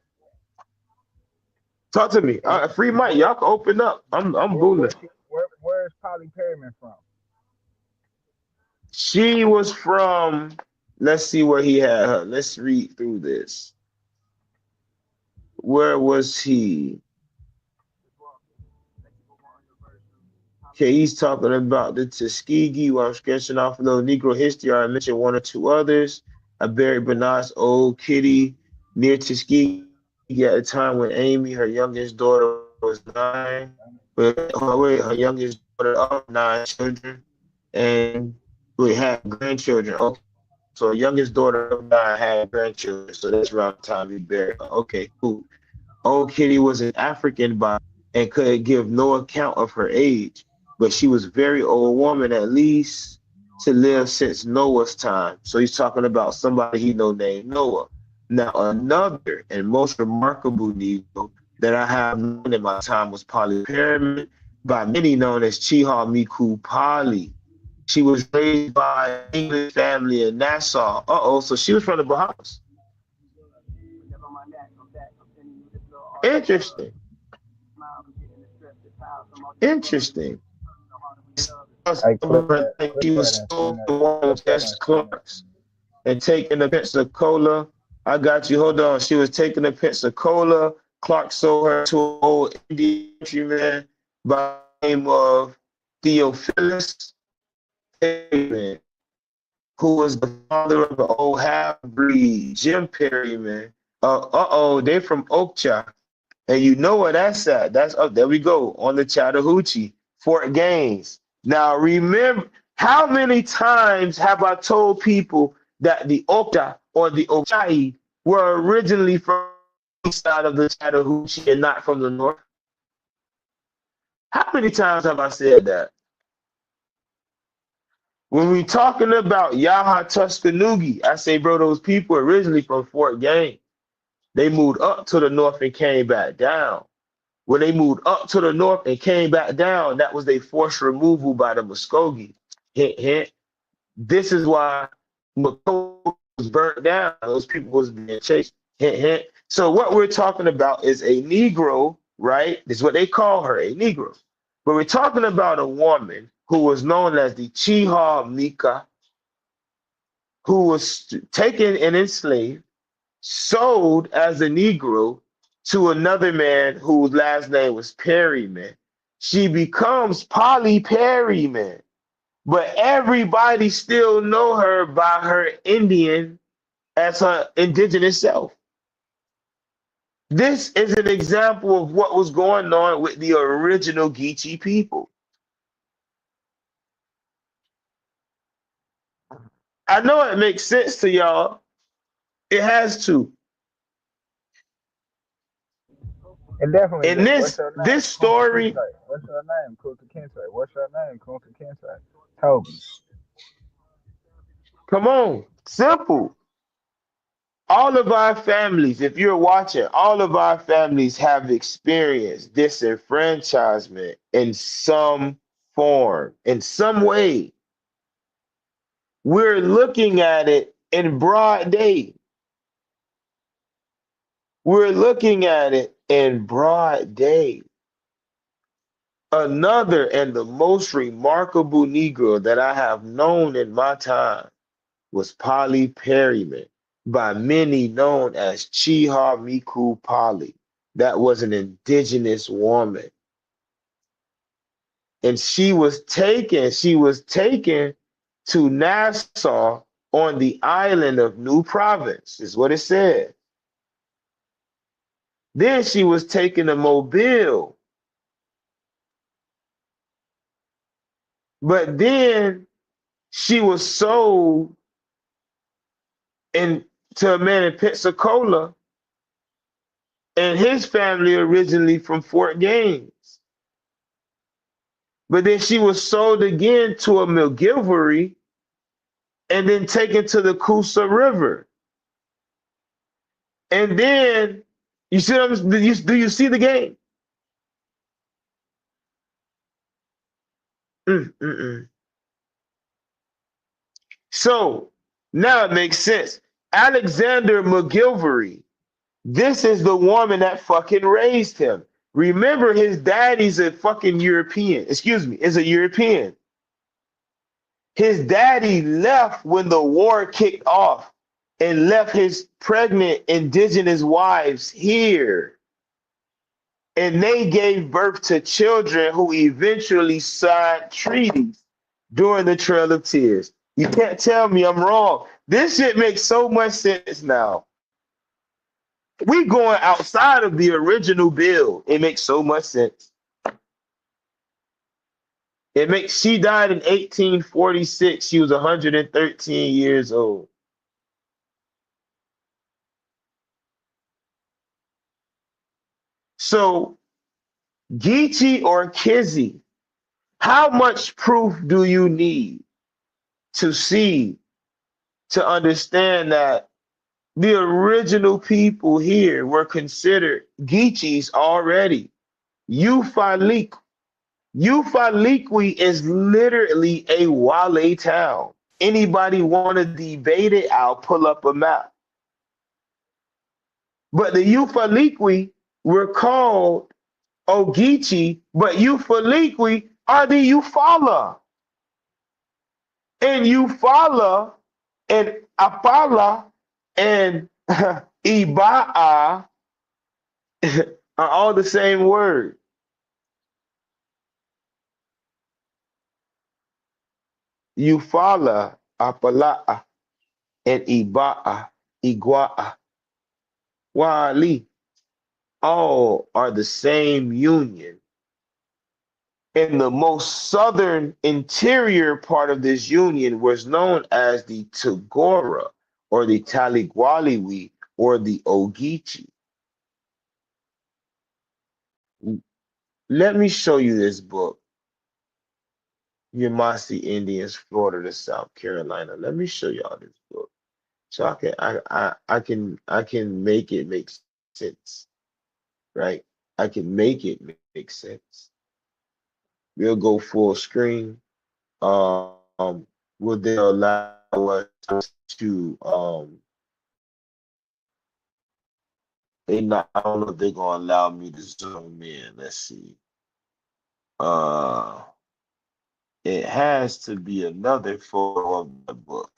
talk to me. Free mic. where Y'all can open up. I'm where booling. where is Polly Perryman from? She was from, let's see where he had her. Let's read through this. Where was he? Okay, he's talking about the Tuskegee while I'm sketching off a little Negro history. I mentioned one or two others. I buried Bernard's old kitty near Tuskegee at a time when Amy, her youngest daughter, was 9. Her youngest daughter of 9 children, and we had grandchildren. Okay, so youngest daughter of 9 had grandchildren. So that's around the time we buried her. Okay, cool. Old Kitty was an African by and could give no account of her age, but she was a very old woman, at least to live since Noah's time. So he's talking about somebody he know named Noah. Now, another and most remarkable Negro that I have known in my time was Polly Perryman, by many known as Chiha Miku Polly. She was raised by an English family in Nassau. Uh-oh, so she was from the Bahamas. Interesting. Interesting. Hey, She clip that was and sold send that. to one Clip of that Jess and send that. Clark's and taking the Pensacola. I got you. Hold on. She was taking the Pensacola. Clark sold her to an old Indian countryman by the name of Theophilus Perryman, who was the father of the old half-breed Jim Perryman. They from Oakcha. And you know where that's at. That's up. There we go. On the Chattahoochee, Fort Gaines. Now remember, how many times have I told people that the Okta or the Ochai were originally from the east side of the Chattahoochee and not from the north? How many times have I said that? When we talking about Yaha Tuscanoogie, I say, bro, those people originally from Fort Gaines. They moved up to the north and came back down. When they moved up to the north and came back down, that was their forced removal by the Muskogee. Hint, hint. This is why Muskogee was burnt down. Those people was being chased. Hint, hint. So what we're talking about is a Negro, right? This is what they call her, a Negro. But we're talking about a woman who was known as the Chiha Mika, who was taken and enslaved, sold as a Negro to another man whose last name was Perryman. She becomes Polly Perryman, but everybody still know her by her Indian as her indigenous self. This is an example of what was going on with the original Geechee people. I know it makes sense to y'all. It has to. It definitely In do. What's your name? this Kunta story, Kinte. What's your name? Kunta Kinte. What's your name? Kunta Kinte. Toby. come on, simple. All of our families, if you're watching, all of our families have experienced disenfranchisement in some form, in some way. We're looking at it in broad day. We're looking at it in broad day. Another and the most remarkable Negro that I have known in my time was Polly Perryman, by many known as Chiha Miku Polly. That was an indigenous woman. And she was taken to Nassau on the island of New Province, is what it said. Then she was taken to Mobile. But then she was sold to a man in Pensacola, and his family originally from Fort Gaines. But then she was sold again to a McGilvery and then taken to the Coosa River. And then, you see what I'm, do you see the game? Mm, mm, mm. So now it makes sense. Alexander McGilvery, this is the woman that fucking raised him. Remember, his daddy's a fucking European. Excuse me, is a European. His daddy left when the war kicked off and left his pregnant indigenous wives here. And they gave birth to children who eventually signed treaties during the Trail of Tears. You can't tell me I'm wrong. This shit makes so much sense now. We going outside of the original bill. It makes so much sense. She died in 1846. She was 113 years old. So, Geechee or Kizzi, how much proof do you need to see, to understand that the original people here were considered Geechees already? Ufalik. Ufaliqui is literally a Wale town. Anybody want to debate it? I'll pull up a map. But the Ufaliqui were called Ogeechee, but Ufaliqui are the Eufaula. And Eufaula and Apala and Iba'a are all the same word. Eufaula, Apala'a, and Iba'a, Igua'a, Wali, all are the same union. And the most southern interior part of this union was known as the Tagora, or the Taligwaliwi, or the Ogeechee. Let me show you this book, Yamasi Indians, Florida to South Carolina. Let me show y'all this book, so I can make it make sense, right? I can make it make sense. We'll go full screen. Will they allow us to I don't know if they're gonna allow me to zoom in. Let's see. It has to be another photo of the book.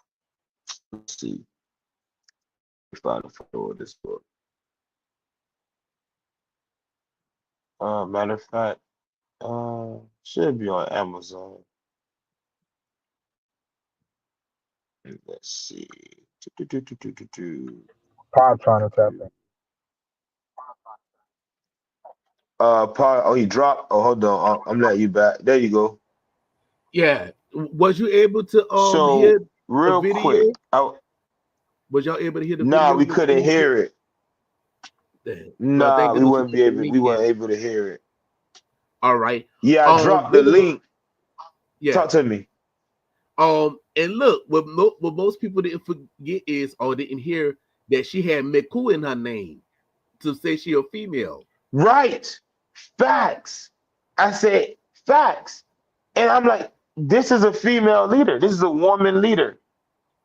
Let's see. Find a photo of this book. Matter of fact, should be on Amazon. Let's see. Pop trying to tap in. He dropped. Oh, hold on. I'm letting you back. There you go. Yeah. Was you able to hear So the real video? quick, Was y'all able to hear the nah, video? we couldn't hear it. Well, Nah, thank we goodness wouldn't be put the able. link We in. weren't able to hear it. All right. Yeah, I dropped the link. Yeah. Talk to me. And look, what most people didn't forget is, or didn't hear, that she had Meku in her name to say she a female. Right. Facts. I said facts. And I'm like, this is a female leader. This is a woman leader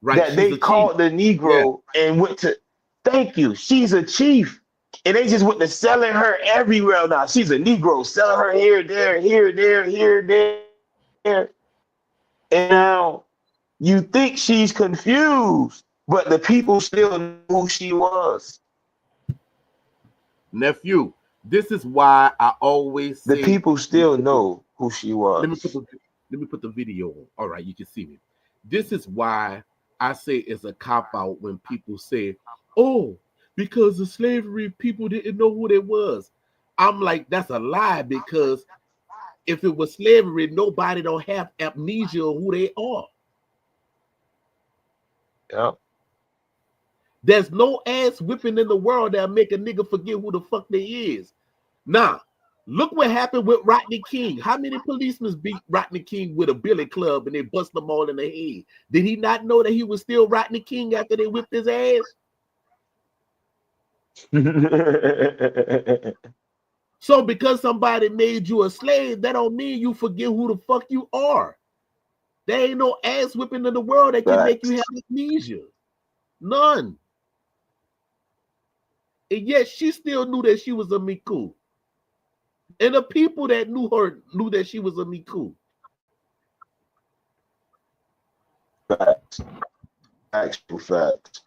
Right. that She's they a chief. called the Yeah. Negro and went to, thank you. She's a chief. And they just went to selling her everywhere now. She's a Negro, selling her here, there, here, there, here, there. And now you think she's confused, but the people still knew who she was. Nephew, this is why I always The say, people still know who she let me put was. the let me put the video on. All right, you can see me. This is why I say it's a cop out when people say, "Oh, because of slavery, people didn't know who they was." I'm like, that's a lie because if it was slavery, nobody don't have amnesia of who they are. Yeah. There's no ass whipping in the world that'll make a nigga forget who the fuck they is. Now, look what happened with Rodney King. How many policemen beat Rodney King with a billy club and they bust them all in the head? Did he not know that he was still Rodney King after they whipped his ass? So because somebody made you a slave, that don't mean you forget who the fuck you are. There ain't no ass whipping in the world that can make you have Facts. amnesia. None. And yet she still knew that she was a Miku. And the people that knew her knew that she was a Miku. Facts. Actual facts.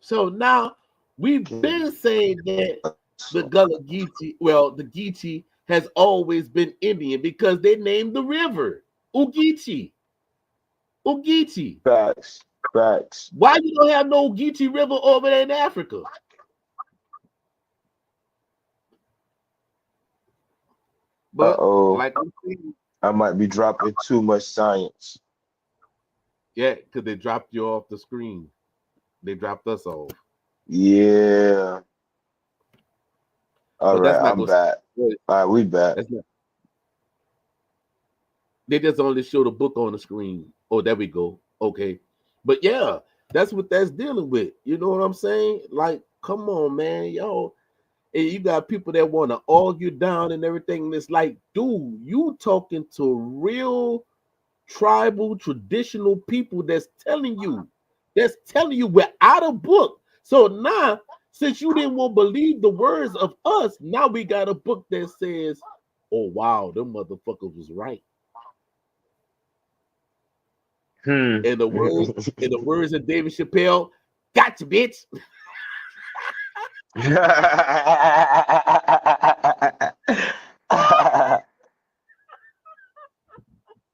So now we've been saying that the Gullah Geechee, well, the Geechee has always been Indian because they named the river Ugeechee. Ugeechee. Facts. Facts. Why you don't have no Geechee River over there in Africa? But Uh-oh. like I'm saying, I might be dropping too much science. yeah, because they dropped you off the screen. They dropped us off. Yeah. All But right, that's not I'm going back. to. All right, we back. They just only show the book on the screen. Oh, there we go. Okay. But yeah, that's what that's dealing with. You know what I'm saying? Like, come on, man. Yo, and you got people that want to argue down and everything. And it's like, dude, you talking to real tribal, traditional people that's telling you we're out of book. So now, since you didn't want to believe the words of us, now we got a book that says, oh, wow, them motherfuckers was right. Hmm. In the words of David Chappelle, gotcha, bitch.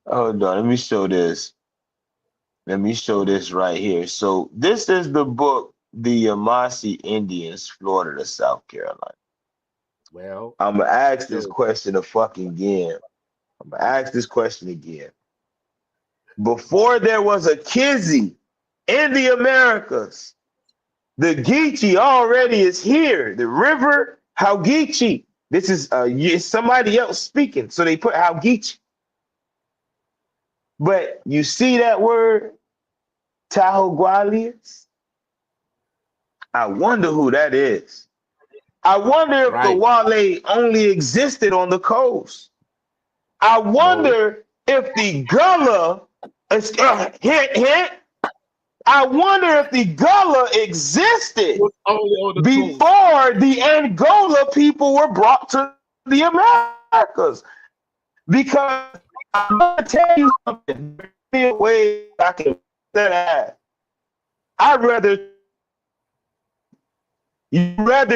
Hold on, let me show this. Let me show this right here. So this is the book, The Yamasee Indians, Florida to South Carolina. Well, I'm gonna ask this so question again. I'm gonna ask this question again. Before there was a Kizzi in the Americas, the Geechee already is here. The river Geechee. This is somebody else speaking, so they put Geechee. But you see that word, Tahogualias? I wonder who that is. I wonder if the right. Wale only existed on the coast. I No, wonder if the Gullah, hint, hint, I wonder if the Gullah it existed was only on the coast. before the Angola people were brought to the Americas. Because I'm gonna tell you something. There's a way I can that. I'd rather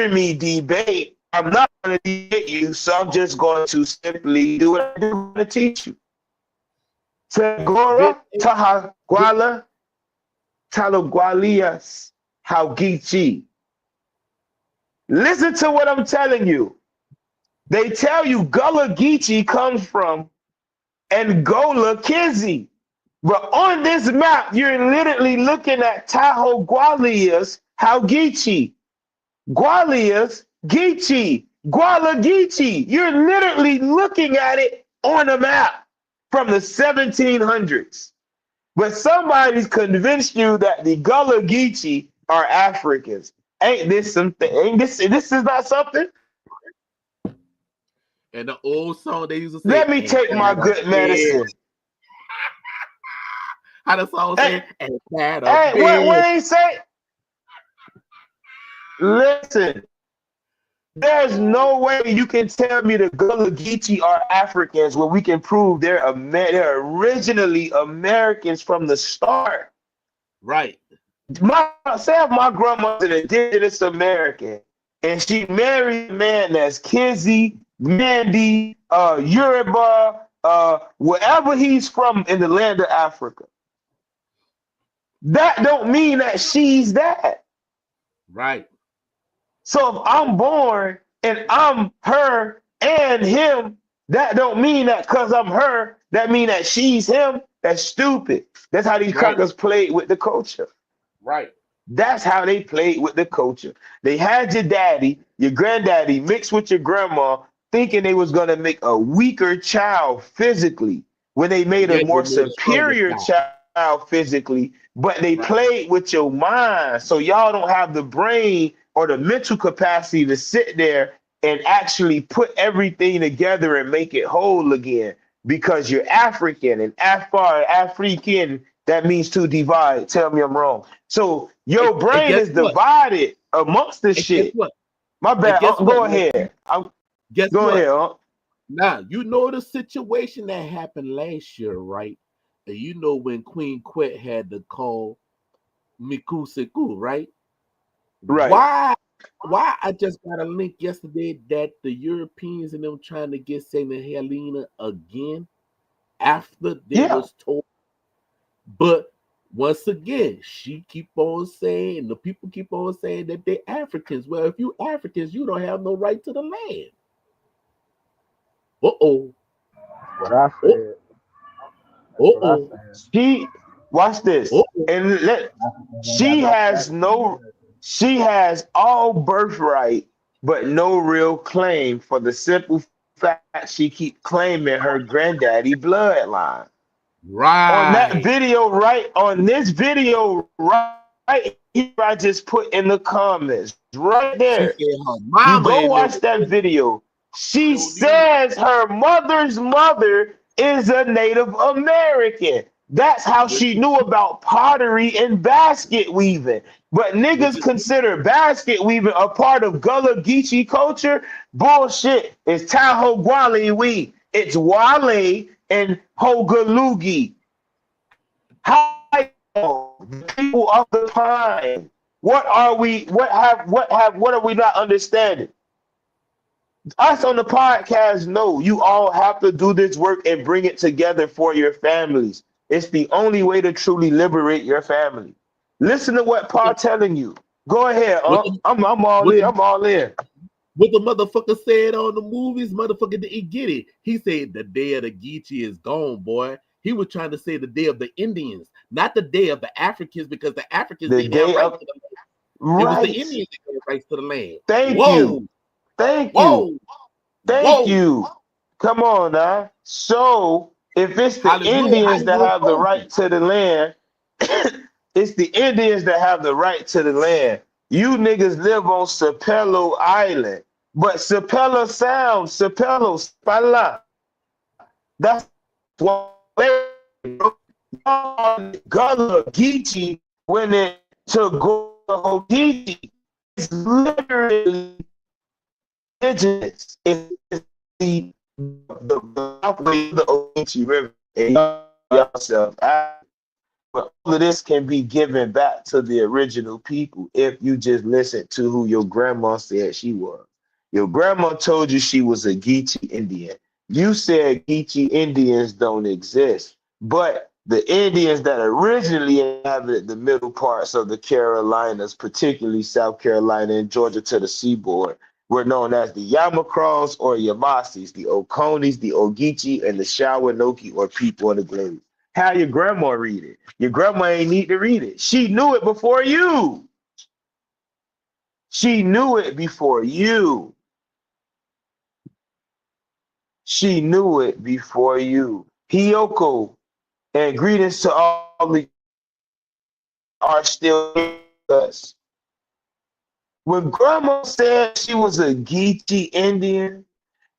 me debate. I'm not going to debate you, so I'm just going to simply do what I'm going to teach you. Did, Tagora, did, Tahaguala, Talagualias, Geechee. Listen to what I'm telling you. They tell you Gullah Geechee comes from Angola Kizzi. But on this map, you're literally looking at Tahogualias, Geechee. Gualias, Geechee, Guala Geechee. You're literally looking at it on a map from the 1700s. But somebody's convinced you that the Gullah Geechee are Africans. Ain't this something? This is not something? And the old song they used to say, Let me "Ain't take my that a good bitch?" medicine. How the song Hey, say, "Ain't that a hey, what bitch?" he say? Listen, there's no way you can tell me the Gullah Geechee are Africans when we can prove they're originally Americans from the start. Right. Say if my grandma's an indigenous American and she married a man that's Kizzi, Mandy, Yoruba, wherever he's from in the land of Africa. That don't mean that she's that. Right. So if I'm born and I'm her and him, that don't mean that because I'm her, that mean that she's him. That's stupid. That's how these Right. crackers played with the culture. Right. That's how they played with the culture. They had your daddy, your granddaddy mixed with your grandma, thinking they was gonna make a weaker child physically when they And made a yet they more made a stronger superior child. child physically, but they Right. played with your mind. So y'all don't have the brain or the mental capacity to sit there and actually put everything together and make it whole again because you're African and African, that means to divide. Tell me I'm wrong. So And, your and brain guess is what? divided amongst this And guess shit. what? My And bad. guess what, Go nephew? ahead. Guess Go what? ahead. Now, you know the situation that happened last year, right? And you know when Queen Quet had to call Miku Seku, right? Right. Why I just got a link yesterday that the Europeans and them trying to get Saint Helena again after they Yeah. was told. But once again, she keep on saying, the people keep on saying that they're Africans. Well, if you Africans, you don't have no right to the land. Uh-oh. What I Oh, said. That's what I uh-oh. said. She watch this. Uh-oh. And Africans ain't got she no has status in no America. she has all birthright, but no real claim for the simple fact she keep claiming her granddaddy bloodline. On that Right. video, right on this video, right here, I just put in the comments, right She there. said her You mama go in there watch with that Kizzy. video. She Sure did. says her mother's mother is a Native American. That's how Which she is knew about pottery and basket weaving. But which niggas is consider basket weaving a part of Gullah Geechee culture. Bullshit. It's Tahoe Guale weave. It's Wale and Hogalugi. How the people of the pine? What are we? What are we not understanding? Us on the podcast know you all have to do this work and bring it together for your families. It's the only way to truly liberate your family. Listen to what what Paul the telling you. Go ahead, what the I'm all what in. the I'm all in. what the motherfucker said on the movies, motherfucker didn't get it. He said the day of the Geechee is gone, boy. He was trying to say the day of the Indians, not the day of the Africans, because the Africans The didn't have day rights of to the land. It was the right. Indians that had rights to the land. Thank you. Whoa, Thank you. whoa, Thank whoa. you. Come on now. So if it's the Hollywood, Indians that Hollywood have the told you. right to the land, it's the Indians that have the right to the land. You niggas live on Sapelo Island. But Sapelo sounds, Sapelo, Spala. That's what Gullah Geechee when it to go Geechee. It's literally indigenous. It's the pathway of the Ogeechee River. And yourself out. But all of this can be given back to the original people if you just listen to who your grandma said she was. Your grandma told you she was a Geechee Indian. You said Geechee Indians don't exist, but the Indians that originally inhabited the middle parts of the Carolinas, particularly South Carolina and Georgia to the seaboard, were known as the Yamacraws or Yamasis, the Oconees, the Ogeechee, and the Shawanoki or people of the Glades. How your grandma read it? Your grandma ain't need to read it. She knew it before you. She knew it before you. She knew it before you. Hiyoko, and greetings to all the are still with us. When grandma said she was a Geechee Indian,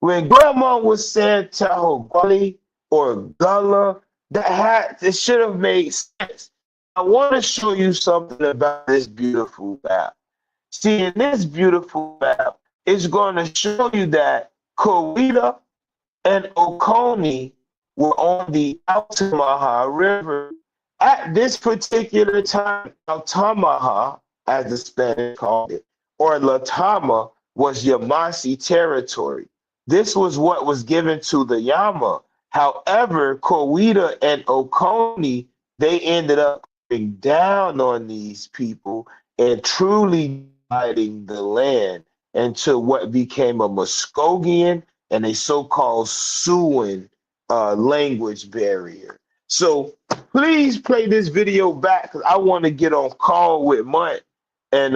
When grandma was saying Tahoe Gully or Gullah, it should have made sense. I want to show you something about this beautiful map. See, in this beautiful map, it's going to show you that Coweta and Oconee were on the Altamaha River. At this particular time, Altamaha, as the Spanish called it, or Latama, was Yamasee territory. This was what was given to the Yama. However, Coweta and Oconee, they ended up coming down on these people and truly dividing the land into what became a Muskogean and a so-called Siouan language barrier. So please play this video back because I want to get on call with Munt and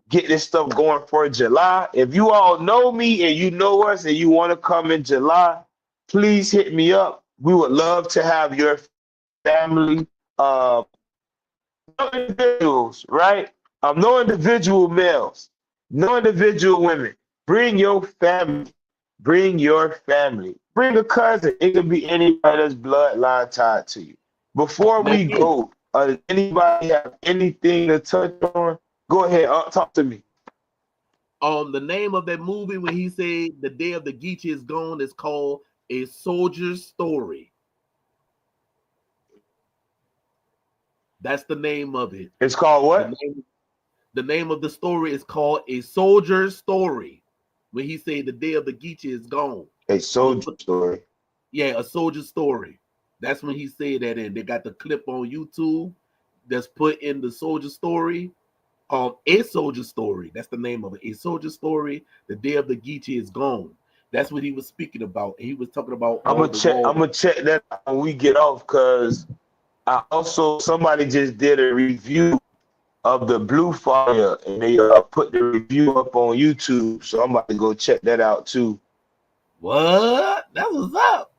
get this stuff going for July. If you all know me and you know us and you want to come in July, please hit me up. We would love to have your family. No individuals, right? No individual males, no individual women. Bring your family. Bring your family. Bring a cousin. It could be anybody that's bloodline tied to you. Before Now, we go, anybody have anything to touch on? Go ahead, talk to me. the name of that movie when he said the day of the Geechee is gone is called A Soldier's Story. That's the name of it. It's called what? The name of the story is called A Soldier's Story. When he said the day of the Geechee is gone. A soldier story. Yeah, A Soldier's Story. That's when he said that, and they got the clip on YouTube that's put in the soldier story. A Soldier Story. That's the name of it. A Soldier Story. The day of the Geechee is gone. That's what he was speaking about. He was talking about. I'm gonna check that when we get off because somebody just did a review of the Blue Fire and they put the review up on YouTube. So I'm about to go check that out too. What? That was up.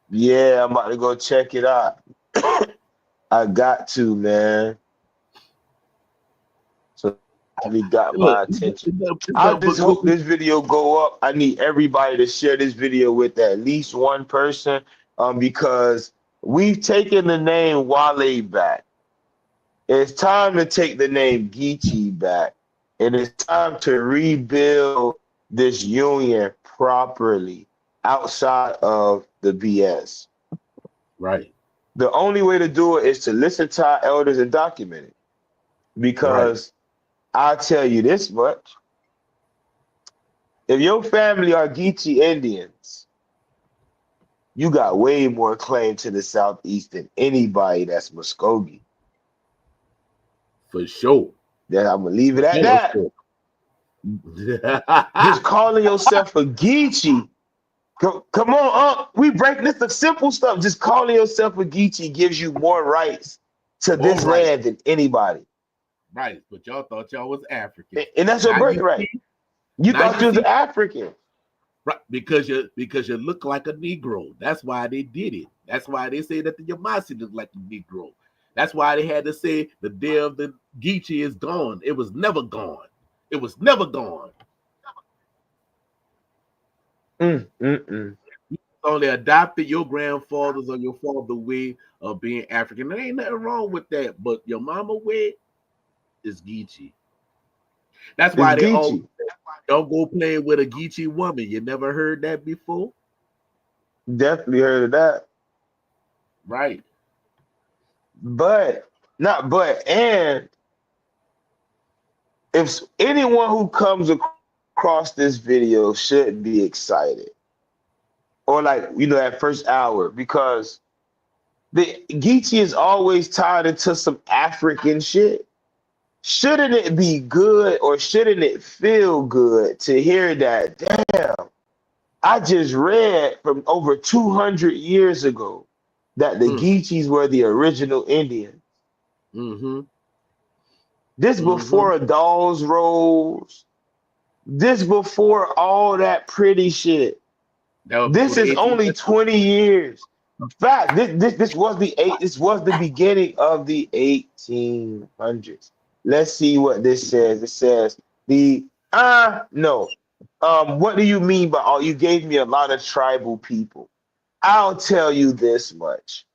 Yeah, I'm about to go check it out. I got to, man. So we got my attention. I just hope this video go up. I need everybody to share this video with at least one person, because we've taken the name Wale back. It's time to take the name Geechee back, and it's time to rebuild this union properly outside of the BS. Right. The only way to do it is to listen to our elders and document it. Because I'll tell you this much. If your family are Geechee Indians, you got way more claim to the Southeast than anybody that's Muskogee. For sure. Then I'm going to leave it at that. Just calling yourself a Geechee. Come on, we breaking this the simple stuff. Just calling yourself a Geechee gives you more rights to this land than anybody. Right, but y'all thought y'all was African. And that's your birthright. You thought you was an African. Right, because you look like a Negro. That's why they did it. That's why they say that the Yamasee look like a Negro. That's why they had to say the day of the Geechee is gone. It was never gone. It was never gone. You only adopted your grandfather's or your father's way of being African. There ain't nothing wrong with that, but your mama way is Geechee. That's why they always don't go play with a Geechee woman. You never heard that before? Definitely heard of that. Right. And if anyone who comes across this video should be excited. Or that first hour, because the Geechee is always tied into some African shit. Shouldn't it be good or shouldn't it feel good to hear that, damn, I just read from over 200 years ago that the Geechees were the original Indians. This before dolls rolls. This before all that pretty shit. This is only 20 years. In fact, this was the beginning of the 1800s. Let's see what this says. It says What do you mean by all? You gave me a lot of tribal people. I'll tell you this much.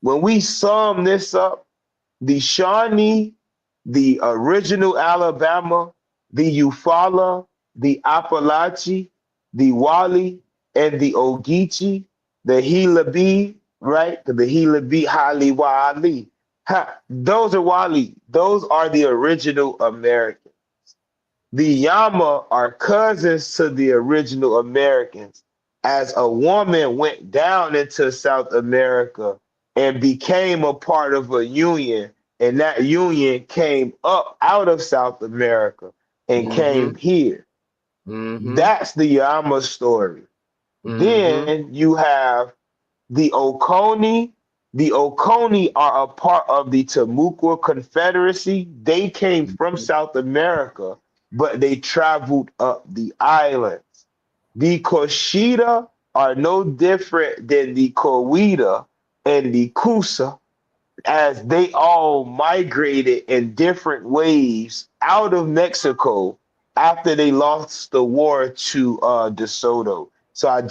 When we sum this up, the Shawnee, the original Alabama, the Eufaula, the Appalachie, the Wally, and the Ogeechee, the Gila B, right? The Gila B, Hali Wali. Those are Wali. Those are the original Americans. The Yama are cousins to the original Americans. As a woman went down into South America and became a part of a union, and that union came up out of South America and Mm-hmm. came here. Mm-hmm. That's the Yama story. Mm-hmm. Then you have the Oconee. The Oconee are a part of the Timucua Confederacy. They came from South America, but they traveled up the islands. The Coshita are no different than the Coweta and the Coosa, as they all migrated in different waves out of Mexico after they lost the war to De Soto. So I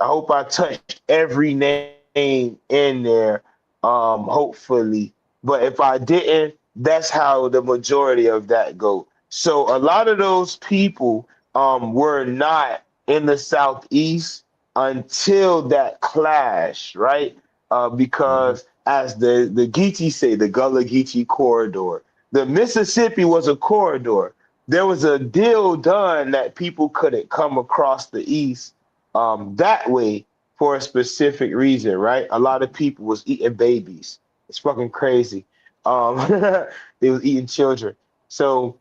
hope I touched every name in there, hopefully. But if I didn't, that's how the majority of that go. So a lot of those people were not in the Southeast until that clash, right? Mm-hmm. Because as the Geechee say, the Gullah Geechee corridor, the Mississippi was a corridor. There was a deal done that people couldn't come across the East that way for a specific reason, right? A lot of people was eating babies. It's fucking crazy. Um, they was eating children. So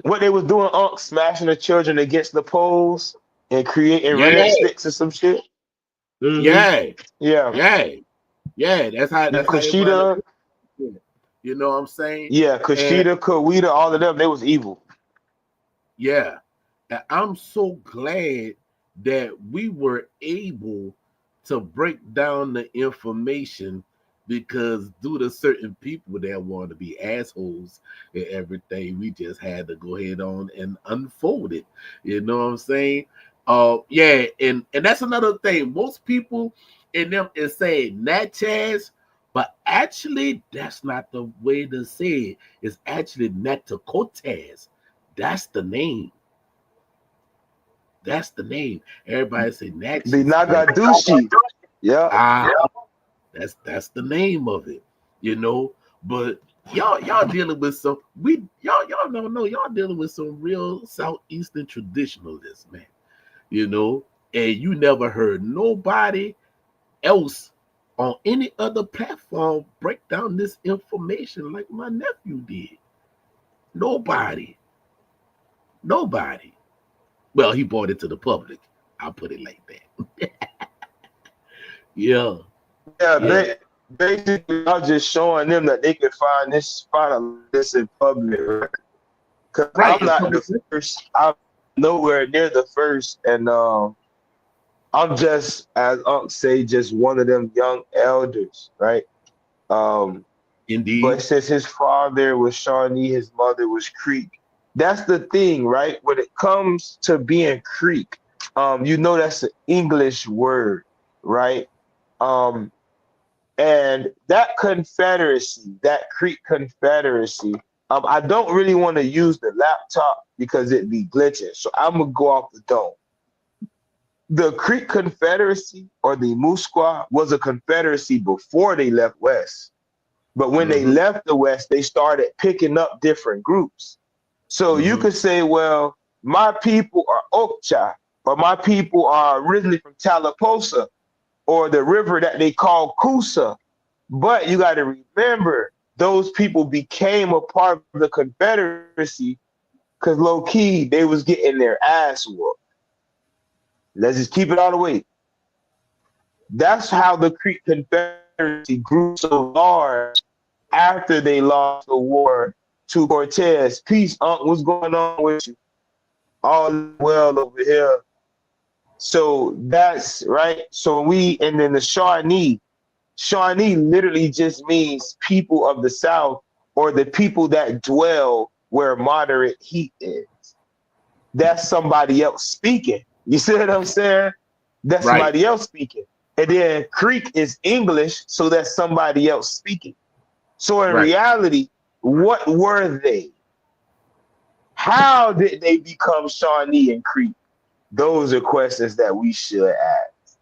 what they was doing, smashing the children against the poles and creating Yeah, red sticks or some shit. Mm-hmm. yeah, Yeah. yeah, yeah. The That's how they wind up. Kushida, You know what I'm saying? yeah, And Kushida, Kawita, all of them, they was evil. yeah, and I'm so glad that we were able to break down the information because due to certain people that want to be assholes and everything, we just had to go ahead on and unfold it. You know what I'm saying? Yeah, and that's another thing. Most people in them is saying Natchez, but actually that's not the way to say it. It's actually Natacotez. That's the name. That's the name. Everybody say The Natchez, but Nagadushi. Yeah. ah, that's the name of it, you know. But y'all dealing with some y'all don't know y'all dealing with some real southeastern traditionalists, man. You know, and you never heard nobody else on any other platform break down this information like my nephew did. Nobody, nobody. Well, he brought it to the public. I'll put it like that. Yeah, Yeah, yeah. basically, I'm just showing them that they can find this in public. Because Right. I'm In not the public. first. I'm nowhere near the first, and I'm just, as Unc say, just one of them young elders, right? Um, but Indeed. since his father was Shawnee, his mother was Creek. That's the thing, right? When it comes to being Creek, you know that's an English word, right? Um, and that confederacy, that Creek Confederacy, I don't really want to use the laptop because it'd be glitching. So I'm gonna go off the dome. The Creek Confederacy or the Musqueam was a confederacy before they left West. But when they Mm-hmm. left the West, they started picking up different groups. So you Mm-hmm. could say, well, my people are Okcha, or my people are originally from Talaposa, or the river that they call Coosa. But you got to remember, those people became a part of the Confederacy because low key they was getting their ass whooped. Let's just keep it all the way. That's how the Creek Confederacy grew so large after they lost the war to Cortez. Peace, Unc. What's going on with you? All well over here. So that's right. So and then the Shawnee literally just means people of the South or the people that dwell where moderate heat is. that's somebody else speaking. You see what I'm saying? That's Right. somebody else speaking. And then Creek is English, so that's somebody else speaking. So in Right. reality, what were they? How did they become Shawnee and Creek? Those are questions that we should ask.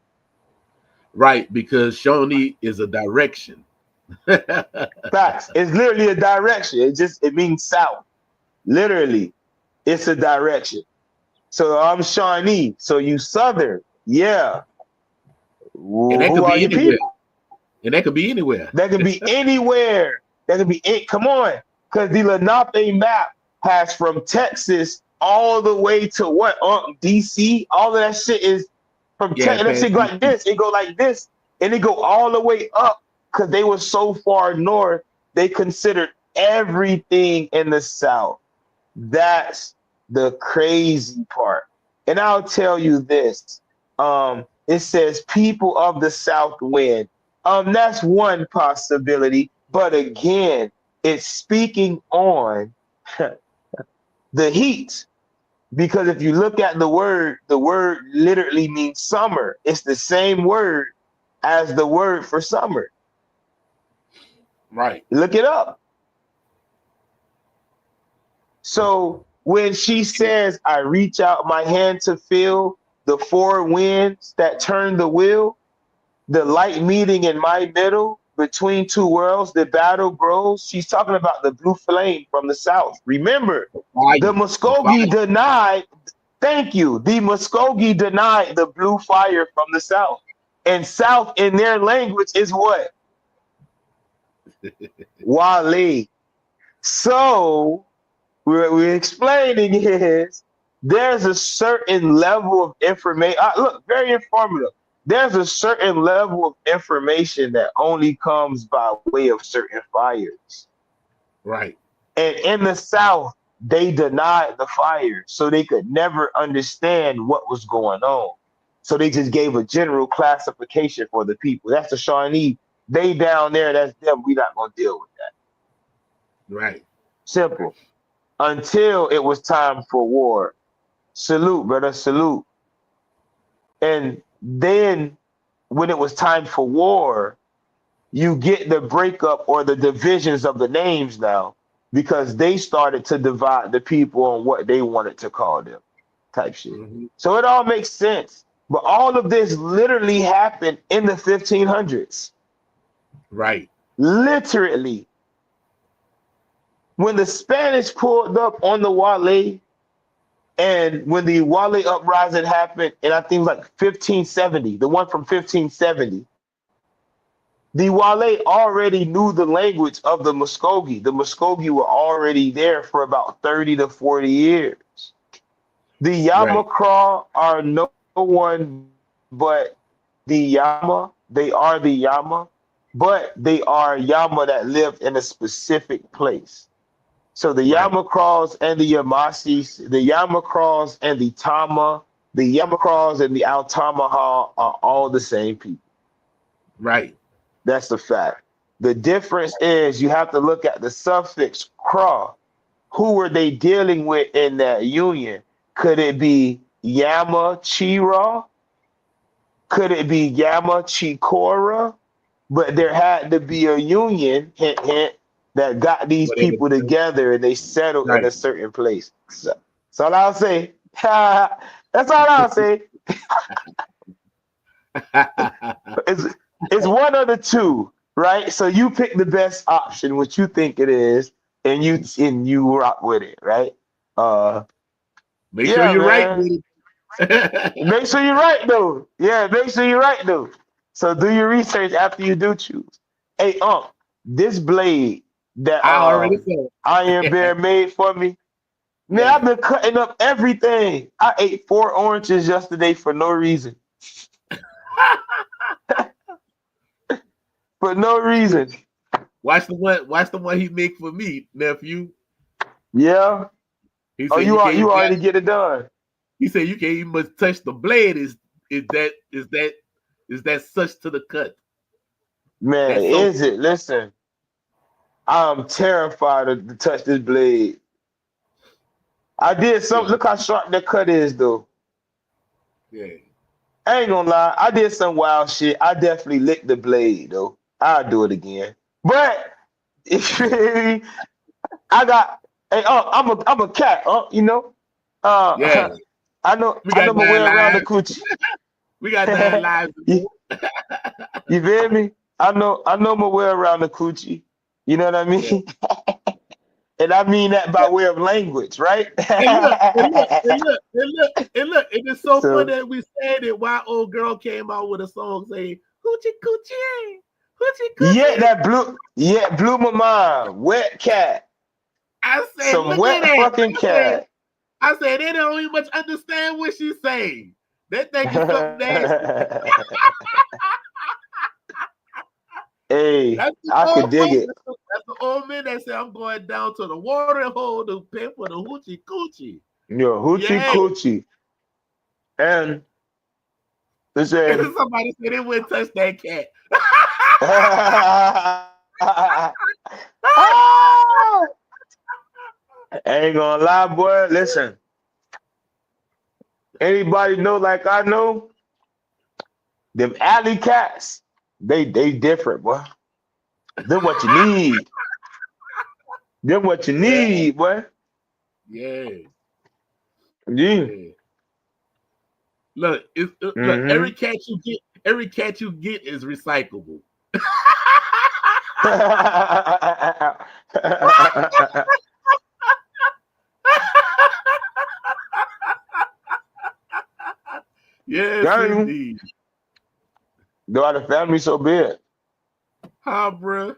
Right, because Shawnee is a direction. Facts. It's literally a direction. It means south. Literally, it's a direction. So I'm Shawnee. So you Southern. Yeah. And that Who could are be your anywhere. people? And that could be anywhere. That can be anywhere. That can be it. Come on. Because the Lenape map has from Texas all the way to what? DC. All of that shit is from Yeah, Texas. That past shit go like DC. this. It go like this. And it go all the way up because they were so far north. They considered everything in the South. That's the crazy part. And I'll tell you this. It says people of the South win. That's one possibility. But again, it's speaking on the heat. Because if you look at the word literally means summer. It's the same word as the word for summer. Right. Look it up. So when she says, I reach out my hand to feel the four winds that turn the wheel, the light meeting in my middle, between two worlds, the battle grows. She's talking about the blue flame from the south. Remember, the Fire. The fire. Muskogee denied, thank you, the Muskogee denied the blue fire from the south. And south in their language is what? Wale. So we're explaining is there's a certain level of information. Look, very informative. There's a certain level of information that only comes by way of certain fires. Right. And in the South, they denied the fire, so they could never understand what was going on. So they just gave a general classification for the people. That's the Shawnee. They down there, that's them. We not gonna deal with that. Right. Simple. Until it was time for war. Salute, brother, salute. And then when it was time for war, you get the breakup or the divisions of the names now because they started to divide the people on what they wanted to call them type shit. Mm-hmm. So it all makes sense. But all of this literally happened in the 1500s. Right. Literally. When the Spanish pulled up on the Wale, and when the Wale uprising happened, and I think it was like 1570, the one from 1570, the Wale already knew the language of the Muskogee. The Muskogee were already there for about 30 to 40 years. The Right. Yamacraw are no one but the Yama. They are the Yama, but they are Yama that lived in a specific place. So the Right. Yamacraws and the Yamasis, the Yamacraws and the Tama, the Yamacraws and the Altamaha are all the same people. Right. That's the fact. The difference is you have to look at the suffix craw. Who were they dealing with in that union? Could it be Yama Chira? Could it be Yama Chikora? But there had to be a union, hint, hint, that got these Whatever. people together and they settled in Right. a certain place. So, that's all I'll say. That's all I'll say. It's, it's one of the two, right? So you pick the best option, what you think it is, and you rock with it, right? Make sure Yeah, you're right man. with it. Make sure you're right though. Yeah, make sure you're right though. So do your research after you do choose. Hey, this blade that I already said Iron Bear made for me, man, yeah. I've been cutting up everything. I ate 4 oranges yesterday for no reason. For no reason. Watch the one he make for me, nephew. Yeah. He Oh, said you can't you even already get it done. he said you can't even much touch the blade. Is that such to the cut? Man, That's so is it? Listen, I'm terrified to touch this blade. I did some. Yeah. Look how sharp that cut is, though. Yeah. I ain't gonna lie. I did some wild shit. I definitely licked the blade, though. I'll do it again. But if I got, hey, I'm a cat. You know. Yeah. We I got know my way nine around the lives. coochie. We got 9 lives. you, you feel me? I know my way around the coochie. You know what I Yeah. mean? And I mean that by way of language, right? And look, and look, and look, and look, and look, and it's so funny So that we said it while old girl came out with a song saying "Hoochie Coochie, Hoochie Coochie." blew my mind. Wet cat. I said, Some look at wet that. fucking cat. I said, they don't even much understand what she's saying. They think it's something nasty. Hey, That's the I could old dig folks. it. That's the old men that say, I'm going down to the watering hole to pay for the hoochie coochie. Yo, hoochie Yeah. coochie. And listen, Somebody said they wouldn't touch that cat. ain't gonna lie, boy. Listen, anybody know like I know, them alley cats, they different, boy. Them what you need. Them what you Yeah, need, boy. yeah, Yeah. yeah. Look, look. Mm-hmm. Every cat you get is recyclable. Yes, Damn, indeed. though the family so big. Huh, bruh?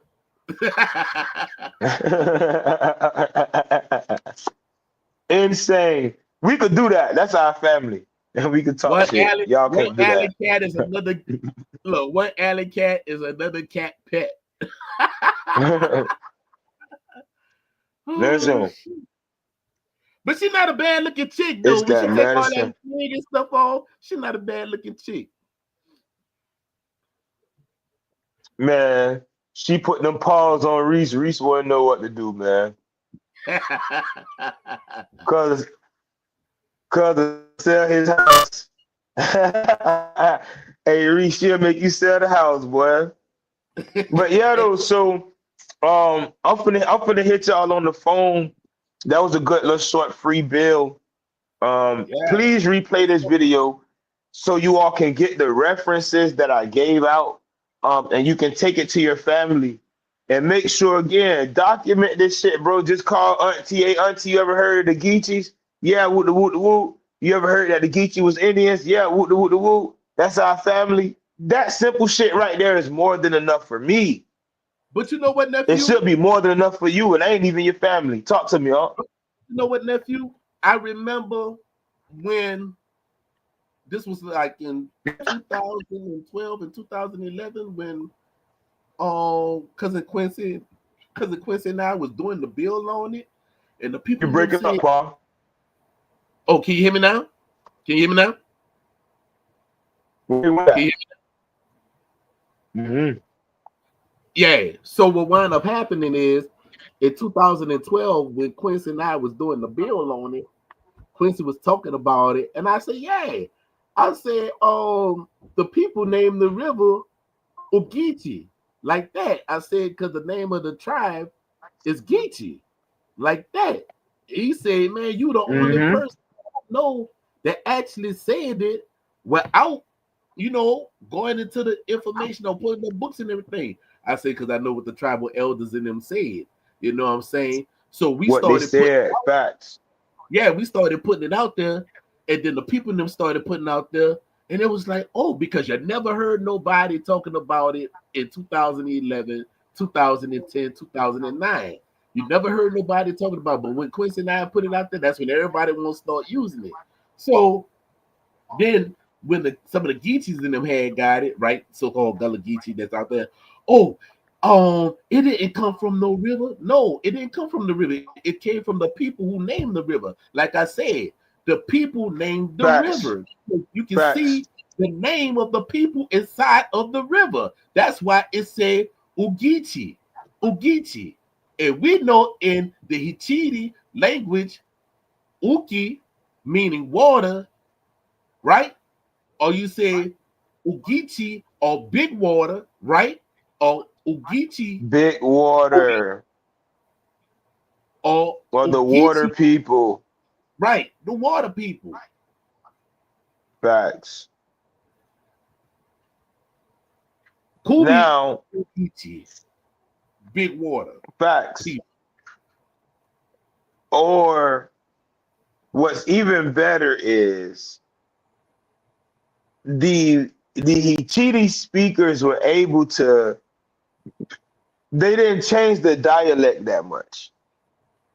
Insane. We could do that. That's our family. And we could talk shit. Y'all One can't do alley that. cat is another. Look, one alley cat is another cat pet. Oh, Listen, shit. But she's not a bad looking chick though. it's When she that take all that medicine. wig and stuff off, she's not a bad looking chick. Man, she put them paws on Reese. Reese wouldn't know what to do, man. Cause to sell his house. Hey Reese, she'll make you sell the house, boy. But yeah, though, so I'm finna hit y'all on the phone. That was a good little short free bill. Yeah. Please replay this video so you all can get the references that I gave out. And you can take it to your family and make sure again, document this shit, bro. Just call Auntie. Hey, Auntie, you ever heard of the Geechees? Yeah, woot the woot the woot. You ever heard that the Geechee was Indians? Yeah, woot the woot the woot. That's our family. That simple shit right there is more than enough for me. But you know what, It nephew? should be more than enough for you, and I ain't even your family. Talk to me, huh? You know what, nephew? I remember when this was like in 2012 and 2011 when cousin Quincy and I was doing the bill on it, and the people You in them break it up, said, Paul. "Oh, can you hear me now? Can you hear me now? Where you Can you at? hear me?" Mm-hmm. Yeah." So what wound up happening is in 2012 when Quincy and I was doing the bill on it, Quincy was talking about it, and I said, "Yeah." I said, the people named the river Geechee, like that. I said, because the name of the tribe is Geechee, like that. He said, man, you the only Mm-hmm. person I know that actually said it without, going into the information or putting the books and everything. I said, because I know what the tribal elders in them said. You know what I'm saying? So we What they started putting, said, facts. we started putting it out there, and then the people in them started putting out there, and it was like, oh, because you never heard nobody talking about it in 2011, 2010, 2009. You never heard nobody talking about it. But when Quincy and I put it out there, that's when everybody wants to start using it. So then when some of the Geechees in them had got it, right? So-called Gullah Geechee that's out there. Oh, it didn't come from no river. No, it didn't come from the river. It came from the people who named the river. Like I said, the people named the Facts. river. You can Facts. see the name of the people inside of the river. That's why it said Ugeechee. Ugeechee. And we know in the Hichiti language, Uki meaning water, right? Or you say Ugichi or big water, right? Or Ugichi Big water or or the water Ugichi, people. right? The water people. Facts. Kubi Now, Ugichi, big water facts. people. Or what's even better is the Hichiti speakers were able to, they didn't change the dialect that much.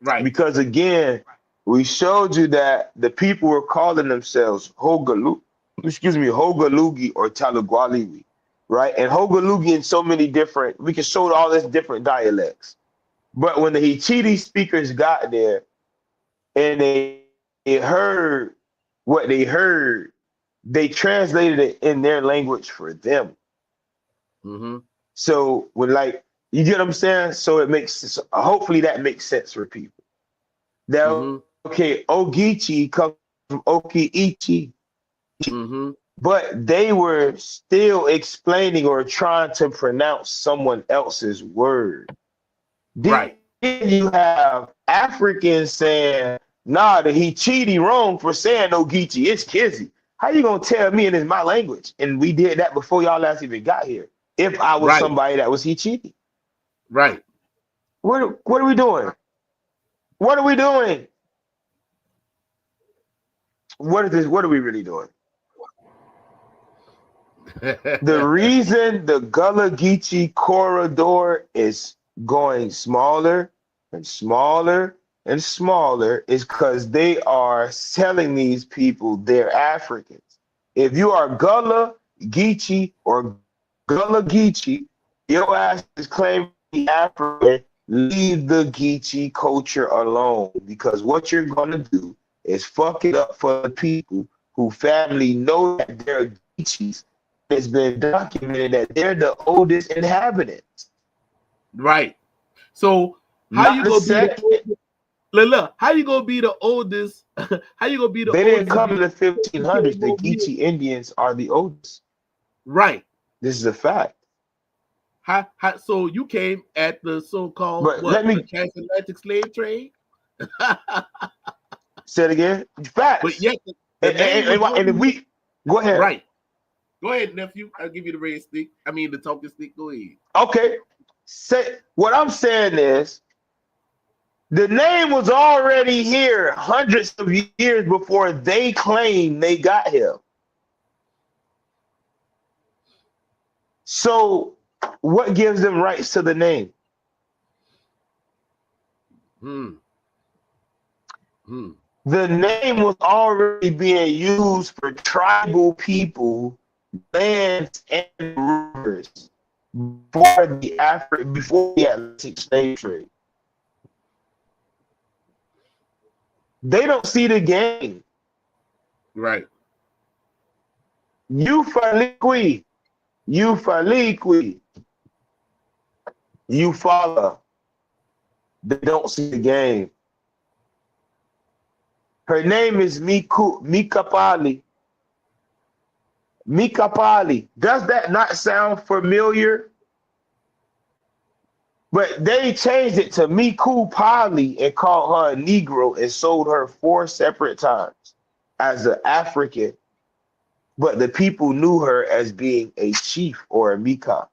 Right. Because again, we showed you that the people were calling themselves Hogalugi or Talagualiwi, right? And Hogalugi in so many different, we can show all this different dialects. But when the Hichiti speakers got there and they heard what they heard, they translated it in their language for them. Mm-hmm. So when like you get what I'm saying, so it makes hopefully that makes sense for people. That Mm-hmm. okay, Ogeechee comes from Okiichi, Mm-hmm. but they were still explaining or trying to pronounce someone else's word. Then Right. you have Africans saying, nah, that he cheated wrong for saying Ogeechee. It's Kizzi. How you gonna tell me and it's my language? And we did that before y'all last even got here. If I was Right. somebody that was he cheating. Right. What are we doing? What are we doing? What is this? What are we really doing? The reason the Gullah Geechee corridor is going smaller and smaller and smaller is because they are telling these people they're Africans. If you are Gullah Geechee or Gullah Geechee, your ass is claiming to be African. Leave the Geechee culture alone because what you're gonna do is fuck it up for the people who family know that they're Geechees. It's been documented that they're the oldest inhabitants. Right. So how Not you the gonna be the second. oldest? Look, how you gonna be the oldest? How you gonna be the They didn't oldest? come in the You 1500s. came The over here. Geechee Indians are the oldest. Right. This is a fact. So you came at the so-called But let what the me transatlantic slave trade? say it again. But Facts. yet the name was And if over here. we go ahead. Right. Go ahead, nephew. I'll give you the red stick. I mean the talking stick. Go ahead. Okay. Say what I'm saying is the name was already here hundreds of years before they claimed they got here. So what gives them rights to the name? Hmm. Hmm. The name was already being used for tribal people, lands, and rivers before the Atlantic slave trade. They don't see the game. Right. Ufaliqui, Ufaliqui, you follow. They don't see the game. Her name is Mikapali. Mikapali. Does that not sound familiar? But they changed it to Miku Pali and called her a Negro and sold her 4 separate times as an African. But the people knew her as being a chief or a Mika.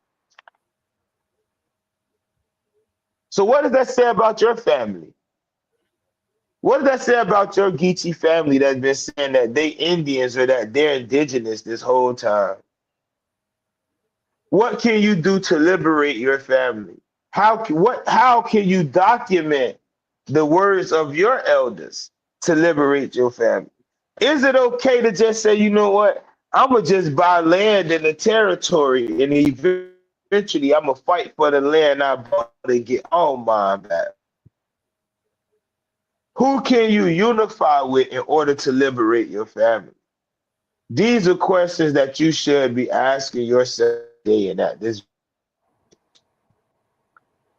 So what does that say about your family? What does that say about your Geechee family that's been saying that they Indians or that they're indigenous this whole time? What can you do to liberate your family? How can you document the words of your elders to liberate your family? Is it okay to just say, you know what? I'm gonna just buy land in the territory, and eventually I'm gonna fight for the land I bought and get all mine back? Who can you unify with in order to liberate your family? These are questions that you should be asking yourself today and at this,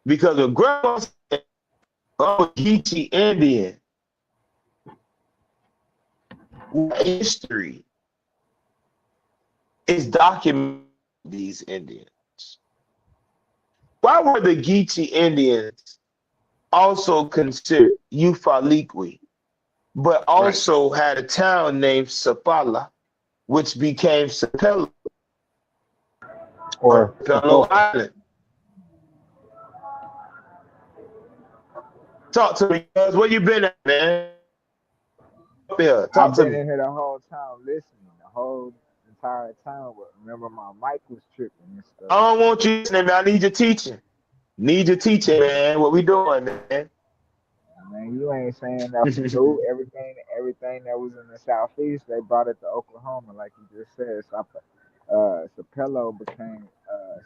because when grandma said, "Oh, Geechee Indian," history is documenting these Indians? Why were the Geechee Indians also considered Ufaliqui, but Right. also had a town named Sapala, which became Sapelo or Or Sapelo Sapopa. Island? Talk to me, cuz. Where you been at, man? Up here. Talk I've to been me. in here the whole time listening, the whole entire time. But remember, my mic was tripping and I stuff. don't want you listening, man. I need your teaching. Need your teaching, man. What we doing, man? Man, you ain't saying nothing new. Everything that was in the southeast, they brought it to Oklahoma, like you just said. Sapelo became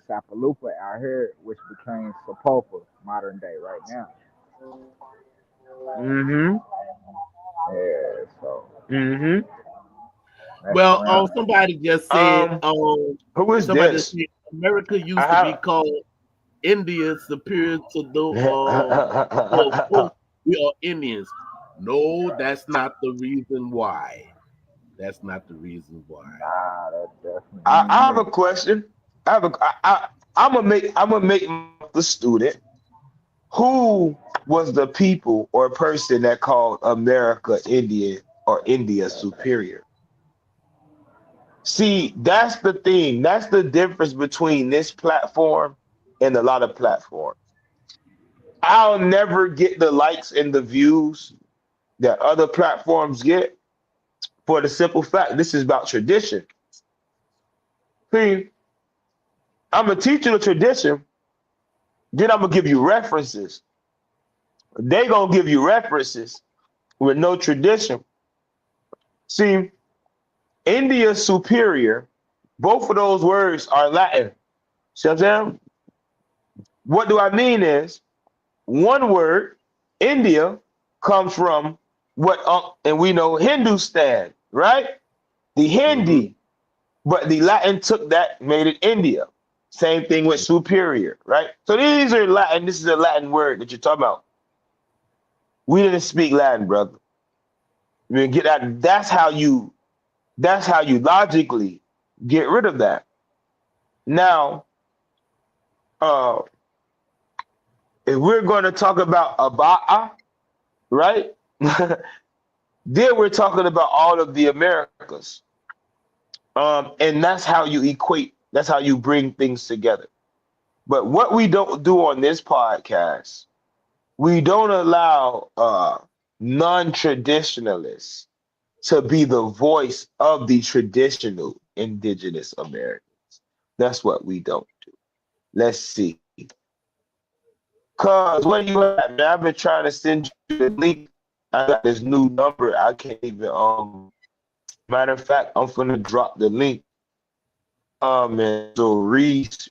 Sapalupa out here, which became Sapopa modern day right now. Mm-hmm. Yeah, so Mm-hmm. that's Well, around. somebody just said, Um, who is somebody just this? said America I used to be have. called India superior to the so of course we are Indians. No, that's not the reason why. That's not the reason why. Nah, that definitely I ain't have a it. question. I have a. I'm gonna make the student. Who was the people or person that called America Indian or India superior? See, that's the thing. That's the difference between this platform and a lot of platforms. I'll never get the likes and the views that other platforms get for the simple fact this is about tradition. See, I'm gonna teach you the tradition, then I'm gonna give you references. They gonna give you references with no tradition. See, India superior, both of those words are Latin. See what I'm saying? What do I mean is one word, India, comes from what and we know Hindustan, right? The Mm-hmm. Hindi, but the Latin took that, made it India. Same thing with superior, right? So these are Latin. This is a Latin word that you're talking about. We didn't speak Latin, brother. You mean get that? That's how you logically get rid of that. Now, uh, if we're going to talk about Aba'a, right? Then we're talking about all of the Americas. And that's how you equate, that's how you bring things together. But what we don't do on this podcast, we don't allow non-traditionalists to be the voice of the traditional indigenous Americans. That's what we don't do. Let's see. Cause where you at, man? I've been trying to send you the link. I got this new number. I can't even matter of fact, I'm gonna drop the link. And so Reese,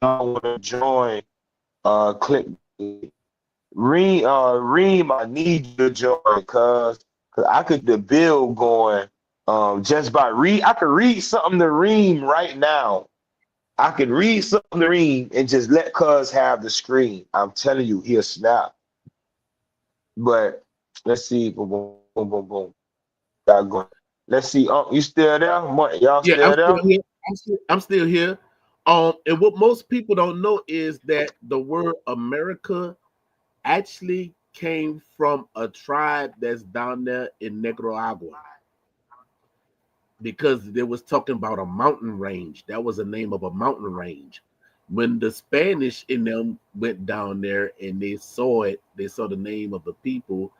I wanna join. Click Reem, I need you to join cause I could the bill going just by read. I could read something to Reem right now. I could read something to Reem and just let cuz have the screen. I'm telling you, he'll snap. But let's see. Boom, boom, boom, boom, boom. Got going. Let's see. You still there? Y'all Yeah, I'm still still there? here. I'm still here. And what most people don't know is that the word America actually came from a tribe that's down there in Nicaragua because they was talking about a mountain range. That was the name of a mountain range. When the Spanish in them went down there and they saw it, they saw the name of the people,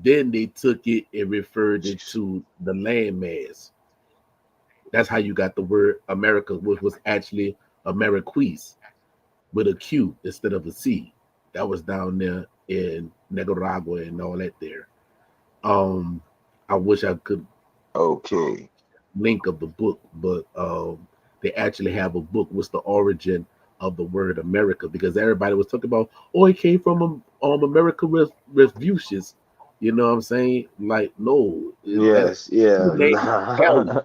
then they took it and referred it to the landmass. That's how you got the word America, which was actually Ameriquis with a Q instead of a C. That was down there in Nicaragua and all that there. Um, I wish I could Okay. link of the book, but they actually have a book. What's the origin of the word America? Because everybody was talking about, oh, it came from America Resvucious. You know what I'm saying? Like, no, that Yes, yeah. name is Italian.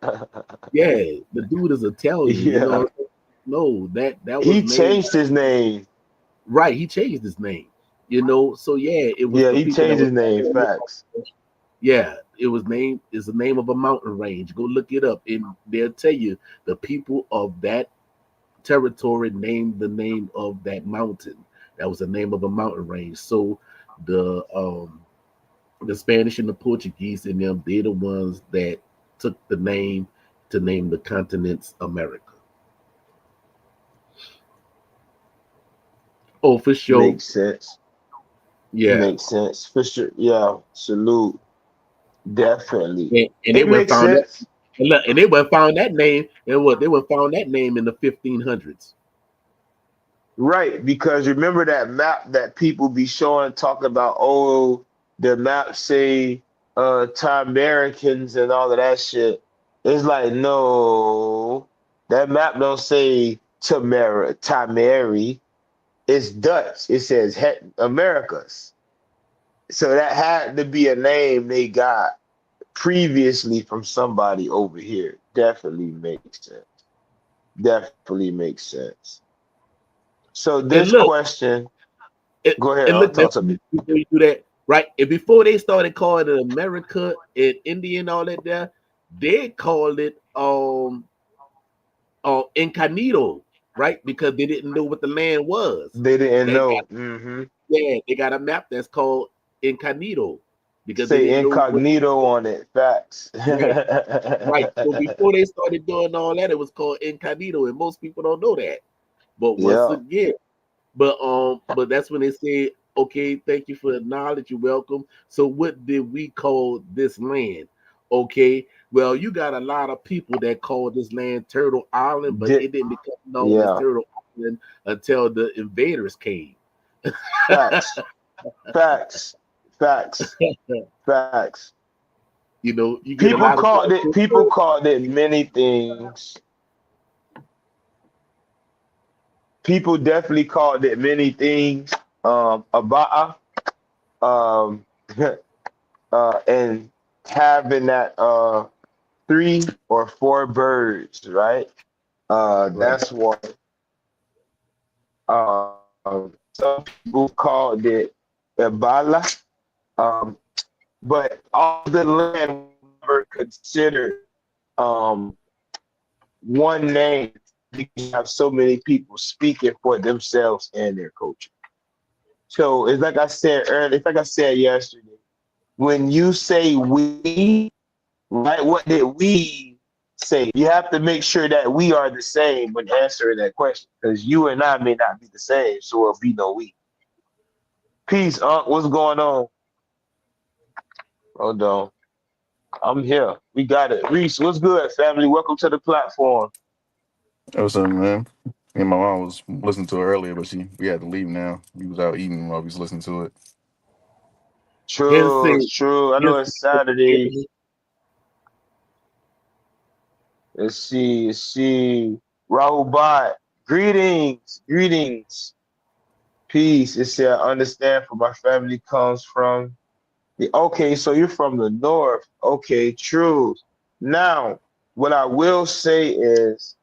Yeah, the dude is Italian. You know, Yeah. what I'm saying? No, that was He named changed his name. right. He changed his name. You know, so yeah, it was Yeah, the he people that changed was his name. Facts. Yeah, it was named. It's the name of a mountain range. Go look it up, and they'll tell you the people of that territory named the name of that mountain. That was the name of a mountain range. So the um the Spanish and the Portuguese and them, they're the ones that took the name to name the continents America. Oh, for sure. Makes sense. Yeah. Makes sense. For sure. Yeah. Salute. Definitely. And they It went makes found that sense. and they went found that name and what they went found that name in the 1500s. Right, because remember that map that people be showing, talking about, oh, the map say Americans and all of that shit. It's like, no, that map don't say Tamari. It's Dutch. It says Americas. So that had to be a name they got previously from somebody over here. Definitely makes sense. Definitely makes sense. So And this look, question, and, go ahead, and look talk to me. before you do that, right? And before they started calling it America and India and all that there, they called it incognito, right? Because they didn't know what the land was. They didn't They got know. Hmm. they got a map that's called incognito because they Say didn't know what incognito on it. Facts. right. Right. So before they started doing all that, it was called incognito, and most people don't know that. But once Yeah. again, but that's when they say, okay, thank you for the knowledge, you're welcome. So what did we call this land? Okay, well, you got a lot of people that call this land Turtle Island, but Di- it didn't become known as yeah. Turtle Island until the invaders came. Facts. Facts. Facts. Facts. You get a lot of People called it many things. People definitely called it many things. Aba'a. Um and having that three or four birds, right? right. That's one. Some people called it Ebola, but all the land were considered um, one name because you have so many people speaking for themselves and their culture. So it's like I said earlier, it's like I said yesterday. When you say we, right, what did we say? You have to make sure that we are the same when answering that question because you and I may not be the same, so it'll be no we. Peace, Unc. What's going on? Hold on. I'm here. We got it. Reese, what's good, family? Welcome to the platform. What's up, man? Me and my mom was listening to it earlier, but we had to leave now. We was out eating while we was listening to it. Hence True, say, it's true. I know hence it's Saturday. say, Let's see. Let's see. Rahul Bhat. Greetings. Greetings. Peace. It said, I understand where my family comes from. Okay, so you're from the north. Okay, true. Now, what I will say is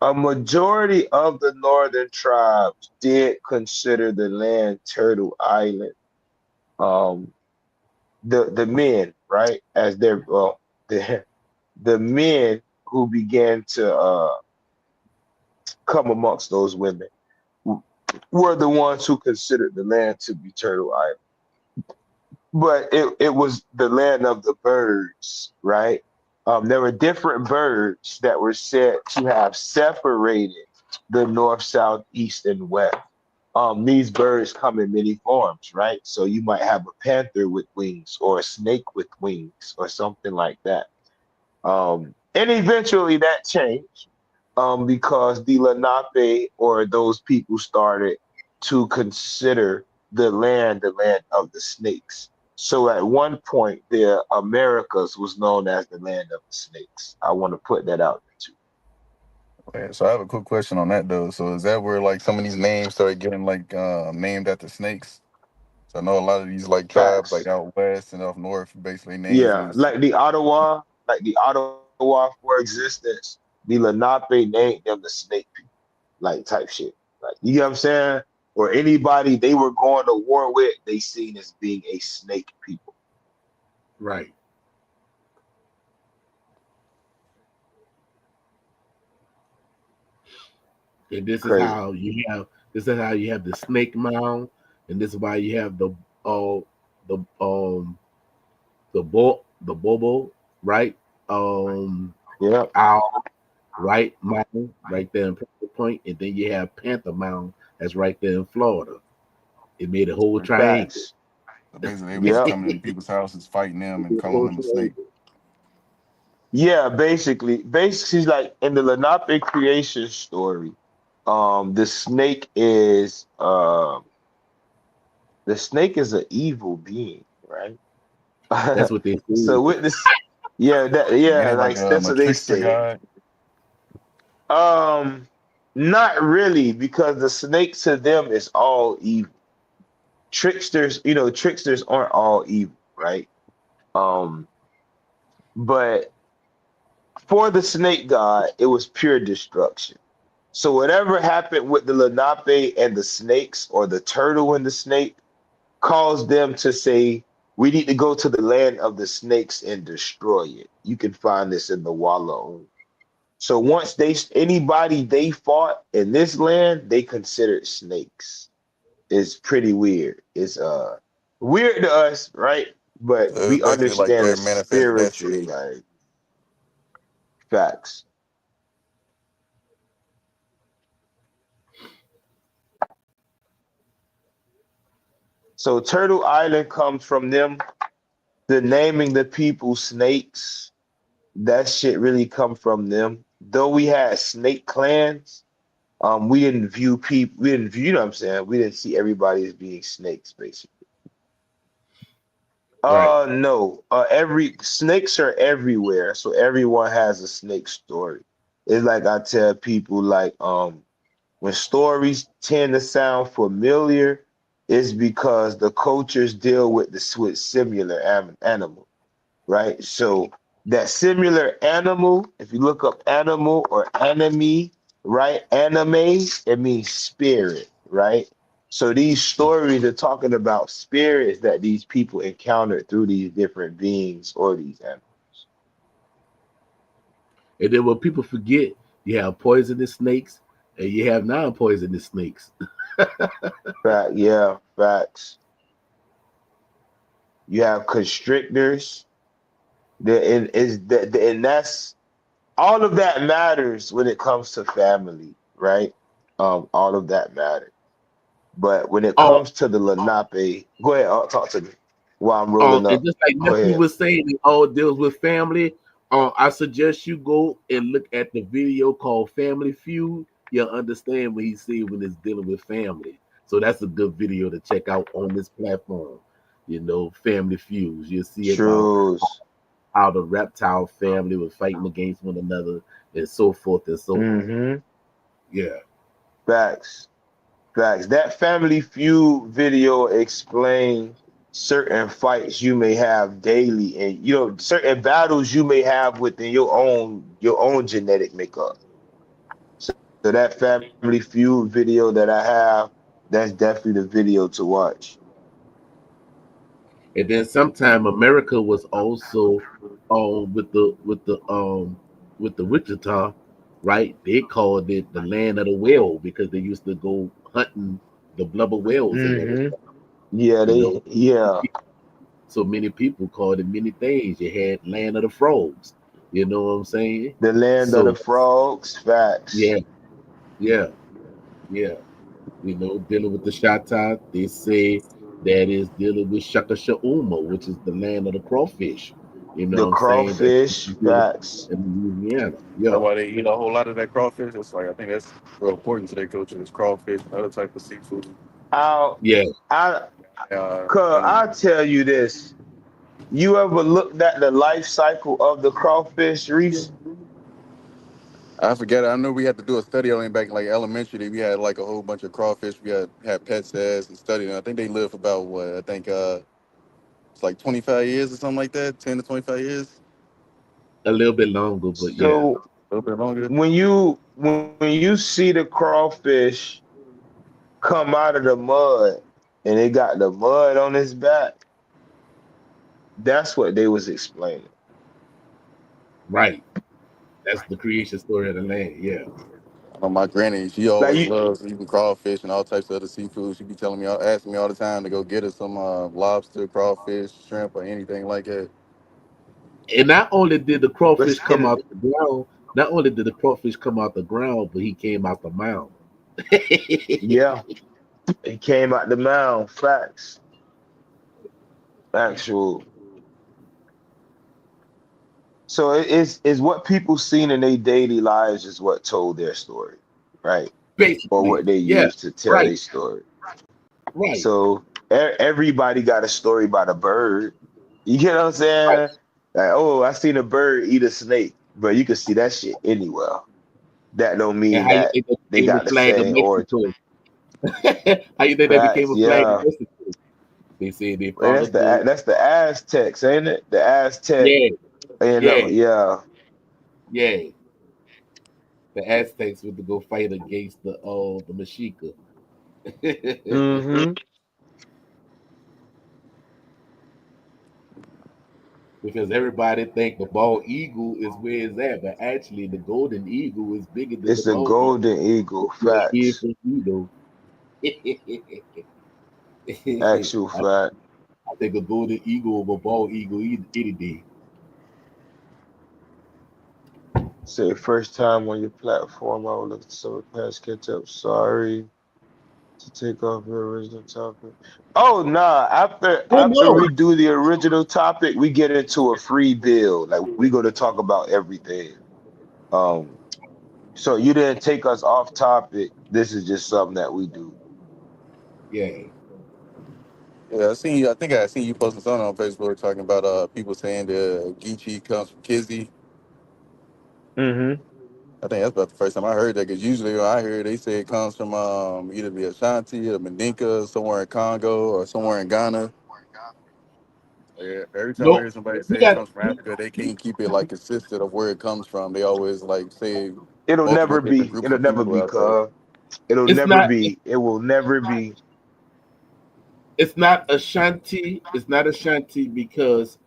a majority of the northern tribes did consider the land Turtle Island. Um, the men, right, as their the the men who began to come amongst those women were the ones who considered the land to be Turtle Island. But it was the land of the birds, right? There were different birds that were said to have separated the north, south, east, and west. These birds come in many forms, right? So you might have a panther with wings or a snake with wings or something like that. And eventually that changed because the Lenape or those people started to consider the land of the snakes. So at one point, the Americas was known as the land of the snakes. I want to put that out there too. Yeah, so I have a quick question on that though. So is that where like some of these names started getting like named after snakes? So I know a lot of these like tribes like Facts. out west and up north, basically names Yeah, was like the Ottawa for existence, the Lenape named them the snake people, like type shit. Like you know what I'm saying? Or anybody they were going to war with, they seen as being a snake people. Right. And Crazy. this is how you have the snake mound, and this is why you have the the bobo, right? Um Yep. Owl, right mound, right there in Panther Point, and then you have Panther Mound that's right there in Florida. It made a whole triangle. Facts. So basically, they was just Yep. coming into people's houses, fighting them, and calling them a snake. Yeah, basically like in the Lenape creation story, the snake is an evil being, right? That's what they So say. with this, yeah, Ain't it like like that's a what they trickster say. god? Um, Not really, because the snake to them is all evil. Tricksters aren't all evil, right? Um, but for the snake god, it was pure destruction. So whatever happened with the Lenape and the snakes, or the turtle and the snake, caused them to say, we need to go to the land of the snakes and destroy it. You can find this in the Walloon. So once anybody they fought in this land, they considered snakes. It's pretty weird. It's weird to us, right? But So it was we basically like understand their the manifest spiritual, destiny. like, facts. So Turtle Island comes from them. The naming the people snakes, that shit really come from them. Though we had snake clans, we didn't view people, we didn't view, you know what I'm saying? We didn't see everybody as being snakes, basically. Right. No. Every snakes are everywhere, so everyone has a snake story. It's like I tell people, like, when stories tend to sound familiar, it's because the cultures deal with similar animals, right? So that similar animal, if you look up animal or enemy, right? Anime, it means spirit, right? So these stories are talking about spirits that these people encountered through these different beings or these animals. And then what people forget, you have poisonous snakes and you have non-poisonous snakes. Fact, yeah, facts. You have constrictors. And that's all of that matters when it comes to family, right? All of that matters. But when it Oh, comes to the Lenape, go ahead, talk to me while I'm rolling and up. just like Go nephew ahead. was saying, it all deals with family. I suggest you go and look at the video called Family Feud. You'll understand what he said when it's dealing with family. So that's a good video to check out on this platform. Family Feuds. You'll see about Trues. how the reptile family was fighting against one another and so forth and so on. Mm-hmm. Yeah. Facts. Facts. That Family Feud video explains certain fights you may have daily, and certain battles you may have within your own genetic makeup. So that Family Feud video that I have, that's definitely the video to watch. And then sometime America was also with the Wichita, right? They called it the land of the whale because they used to go hunting the blubber whales and Mm-hmm. everything. Yeah, You know, yeah. so many people called it many things. You had land of the frogs. You know what I'm saying? The land of the So frogs, facts. yeah, yeah, yeah. Dealing with the Shatta, they say that is dealing with Shakashauma, which is the land of the crawfish. You know The what I'm saying? That's crawfish, facts. in Louisiana. That's Yeah. why they eat a whole lot of that crawfish. It's like I think that's real important to their culture. Is crawfish and other type of seafood. I'll, Yeah. I, Animal. I'll tell you this. You ever looked at the life cycle of the crawfish, Reese? I forget it. I know we had to do a study on it back in like elementary. We had like a whole bunch of crawfish. We had pets as and studied. And I think they live for about what I think it's like 25 years or something like that. 10 to 25 years. A little bit longer, but yeah. So A little bit longer. when you see the crawfish come out of the mud and it got the mud on its back, That's what they was explaining. Right. That's the creation story of the land. Yeah. I know my granny, she Like always you, loves eating crawfish and all types of other seafood. She be telling me, asking me all the time to go get her some lobster, crawfish, shrimp, or anything like that. And not only did the crawfish come and out the ground, not only did the crawfish come out the ground, but he came out the mound. yeah, it came out the mound. Facts, actual. So is what people seen in their daily lives is what told their story, right? Or Basically. what they Yeah. used to tell Right. their story. Right. So everybody got a story about a bird. You get what I'm Right. saying? Like, oh, I seen a bird eat a snake, but you can see that shit anywhere. That don't And mean how you that think that they became the got the flag of same origin. Mexico? How you think that became Facts, a flag of yeah. Mexico? They said they And followed the that's the Aztecs, ain't it? The Aztec, yeah, yeah, yeah. yeah. The Aztecs went to go fight against the Mexica. Mm-hmm. Because everybody think the bald eagle is where it's at, but actually the golden eagle is bigger than the It's a bald eagle. golden eagle. Yeah, here Facts. from Edo. Actual I, fact. I think a golden eagle over a bald eagle any day. Say first time on your platform, I would look at some past catch up. Sorry to take off your original topic. Oh nah, Oh after no. we do the original topic, we get into a free build. Like we go to talk about everything. Um, so you didn't take us off topic. This is just something that we do. Yeah. Yeah, I seen you. I think I seen you posting something on Facebook talking about people saying the Geechee comes from Kizzi. Mm-hmm. I think that's about the first time I heard that because usually when I hear they say it comes from either the Ashanti or Mandinka, somewhere in Congo or somewhere in Ghana. Yeah, every time I Nope. hear somebody We say it got comes from Africa, they can't keep it like consistent of where it comes from. They always like say It'll multiple never different be. groups It'll of never people be, out there. cuz. It'll it's never not be. It will never be. it's not Ashanti. It's not Ashanti because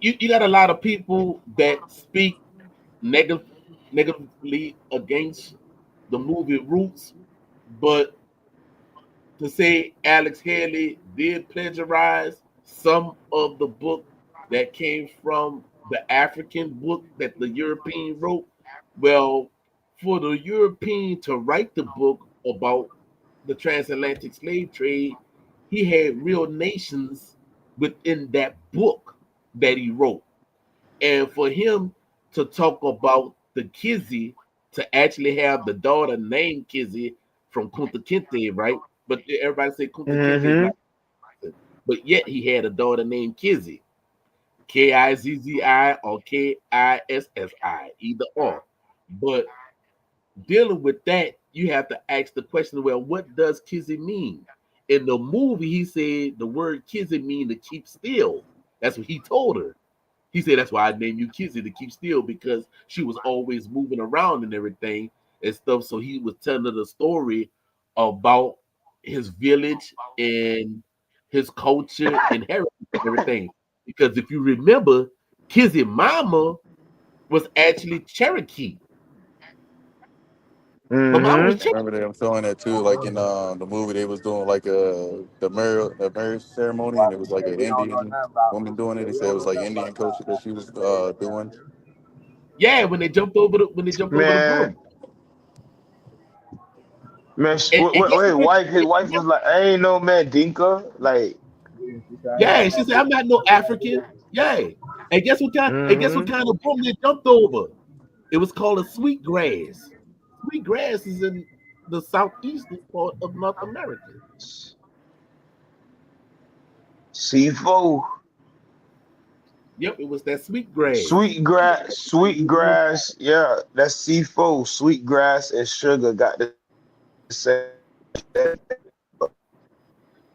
you got a lot of people that speak negative negatively against the movie Roots, but to say Alex Haley did plagiarize some of the book that came from the African book that the European wrote. Well, for the European to write the book about the transatlantic slave trade, he had real nations within that book that he wrote. And for him to talk about the Kizzi, to actually have the daughter named Kizzi from Kunta Kinte, right? But everybody say Kunta Kinte is Mm-hmm. not, but yet he had a daughter named Kizzi, Kizzi or Kissi, either or. But dealing with that, you have to ask the question, well, what does Kizzy mean? In the movie, he said the word Kizzy mean to keep still. That's what he told her. He said that's why I named you Kizzy to keep still because she was always moving around and everything and stuff. So he was telling her the story about his village and his culture and heritage and everything. Because if you remember, Kizzy mama was actually Cherokee. Her mama was Mm-hmm. Cherokee. Remember they were showing that too, like in the movie they was doing like the marriage ceremony, and Why it you was like say an we don't know Indian nothing about woman doing it. yeah, They we said it don't was know like nothing Indian about culture that she was doing. Yeah, when they jumped over the Man, broom. man, And guess wait, what? his wife was like, I ain't no man Dinka. Like, Yeah, and she said, I'm not no African. Yeah. And guess what mm-hmm. kind of broom they jumped over? It was called a sweet grass. Sweet grass is in the southeastern part of North America. C4. Yep, it was that sweet grass. Sweet grass, yeah, that's C4. Sweet grass and sugar got the same.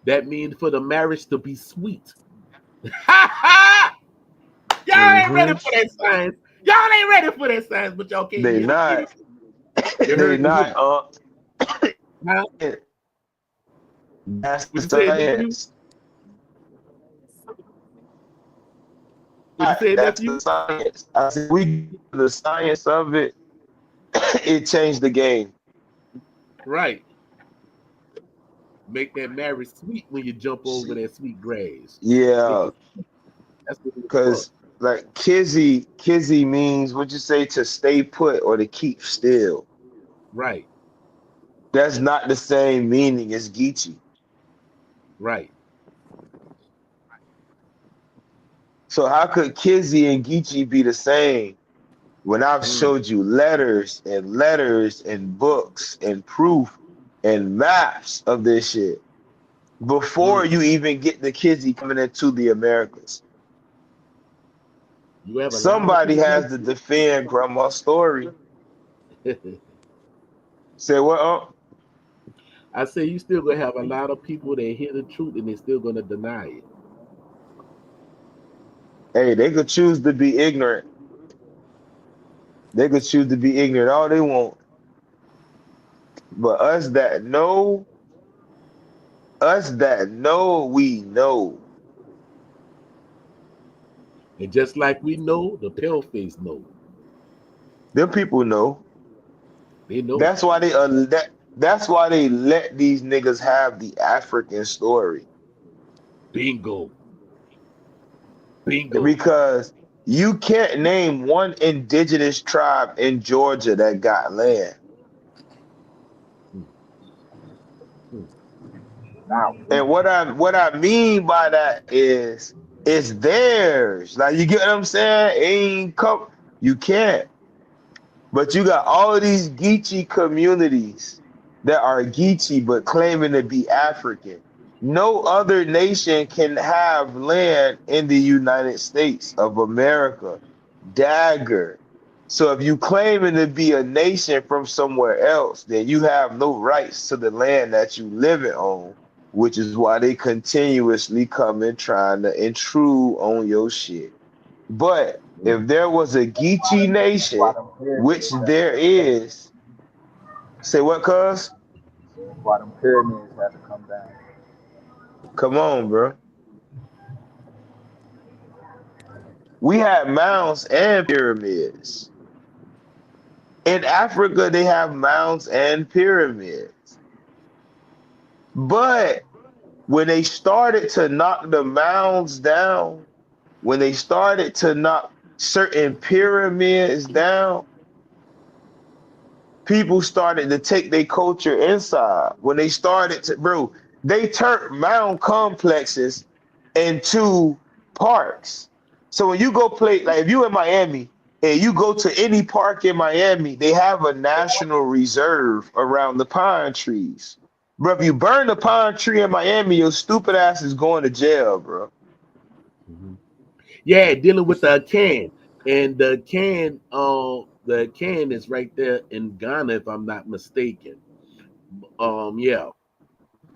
That means for the marriage to be sweet. Ha ha! Y'all ain't ready Mm-hmm. for that science. Y'all ain't ready for that science, but y'all came They here to get not. it. You They heard me with not. huh? That's the What you said, nephew? science. What you say, That's the nephew? science. I said we get to the science of it. It changed the game. Right. Make that marriage sweet when you jump over Shit. that sweet grass. Make Yeah, it. That's what it's for. because like Kizzy means what you say to stay put or to keep still. Right. That's not the same meaning as Geechee. Right. So how could Kizzy and Geechee be the same when I've Mm, showed you letters and books and proof and maps of this shit before mm. you even get the Kizzy coming into the Americas? You have a lot of Somebody people has to defend grandma's story. that Say what? I say you still gonna have a lot of people that hear the truth and they still gonna deny it. Hey, they could choose to be ignorant. They could choose to be ignorant all they want. But us that know, we know. And just like we know, the pale face know. Them people know. They know. That's why that's why they let these niggas have the African story. Bingo. Bingo. Because you can't name one indigenous tribe in Georgia that got land. Mm, mm, Now, And what I mean by that is it's theirs. Like you get what I'm saying? It ain't come. You can't. But you got all of these Geechee communities that are Geechee but claiming to be African. No other nation can have land in the United States of America. Dagger. So if you claiming to be a nation from somewhere else, then you have no rights to the land that you living on, which is why they continuously come and trying to intrude on your shit. But if there was a Geechee that's why nation, them which pyramids had to there come down. is, say what, cuz? So that's why them pyramids had to come down. Come on, bro. We had mounds and pyramids. In Africa, they have mounds and pyramids. But when they started to knock the mounds down, when they started to knock certain pyramids down, people started to take their culture inside. When they started to, bro, they turned mound complexes into parks. So when you go play, like if you in Miami and you go to any park in Miami, they have a national reserve around the pine trees. Bro, if you burn the pine tree in Miami, your stupid ass is going to jail, bro. mhm. Yeah, dealing with the can. And the can is right there in Ghana, if I'm not mistaken. Yeah.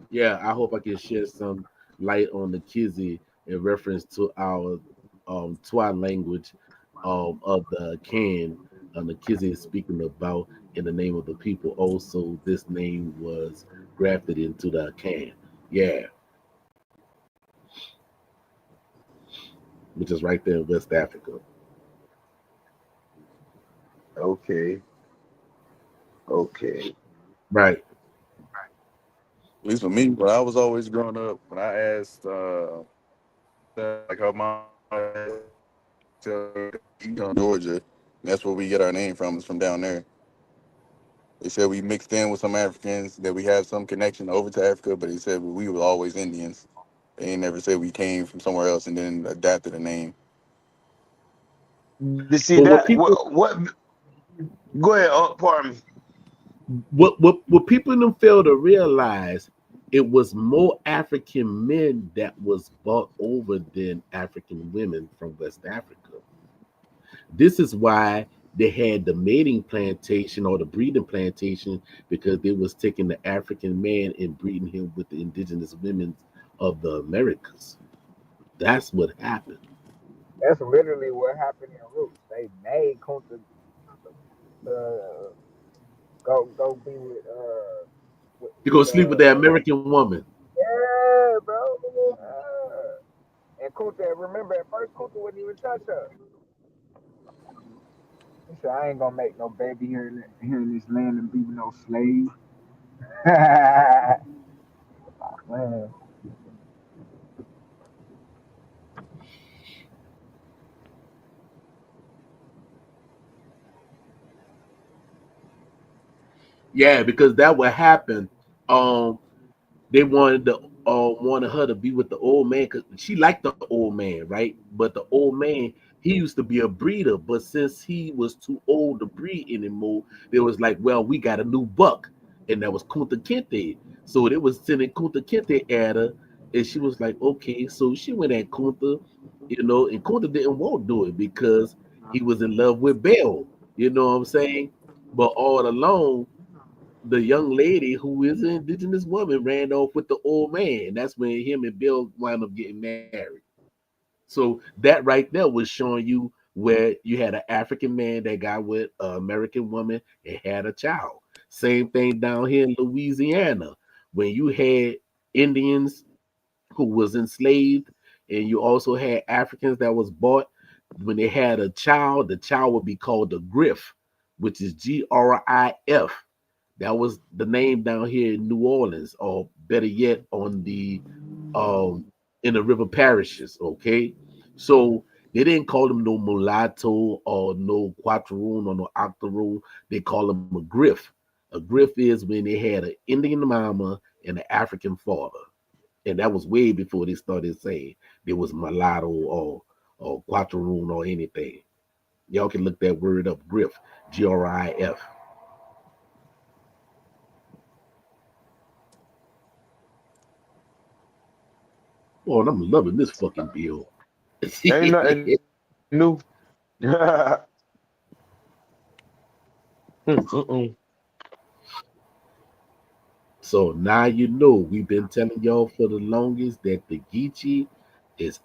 Yeah, I hope I can shed some light on the Kizzi in reference to our language of the can the Kizzi is speaking about in the name of the people. Also, this name was grafted into the can. Yeah, which is right there in West Africa. Okay, okay. Right. At least for me, when I was always growing up, when I asked, like her mom, Georgia, that's where we get our name from. Is from down there. They said we mixed in with some Africans, that we have some connection over to Africa, but they said we were always Indians. They ain't never said we came from somewhere else and then adapted a name. You see But what that? people What? Go ahead. Pardon me. what people don't fail to realize, it was more African men that was brought over than African women from West Africa. This is why they had the mating plantation or the breeding plantation, because they was taking the African man and breeding him with the indigenous women of the Americas. That's what happened. That's literally what happened in Roots. They made Kunta uh, go be You go with sleep with that American woman. yeah, bro. And Kunta, remember at first Kunta wouldn't even touch her. He said, I ain't gonna make no baby here in this land and be no slave. Man. Yeah, because that would happen. Um, they wanted her to be with the old man because she liked the old man, right? But the old man, he used to be a breeder, but since he was too old to breed anymore, they was like, well, we got a new buck, and that was Kunta Kinte. So they was sending Kunta Kinte at her, and she was like, okay. So she went at Kunta, and Kunta didn't want to do it because he was in love with Belle. You know what I'm saying? But all along, the young lady who is an indigenous woman ran off with the old man. That's when him and Bill wound up getting married. So that right there was showing you where you had an African man that got with an American woman and had a child. Same thing down here in Louisiana when you had Indians who was enslaved and you also had Africans that was bought. When they had a child, the child would be called a griff, which is GRIF. That was the name down here in New Orleans, or better yet, on the um in the river parishes. Okay, so they didn't call them no mulatto or no quattroon or no octoroon. They call them a griff. A griff is when they had an Indian mama and an African father, and that was way before they started saying there was mulatto or quattroon or anything. Y'all can look that word up, griff, GRIF. Oh, and I'm loving this fucking bill. Ain't nothing new. Mm-mm. So now you know we've been telling y'all for the longest that the Geechee is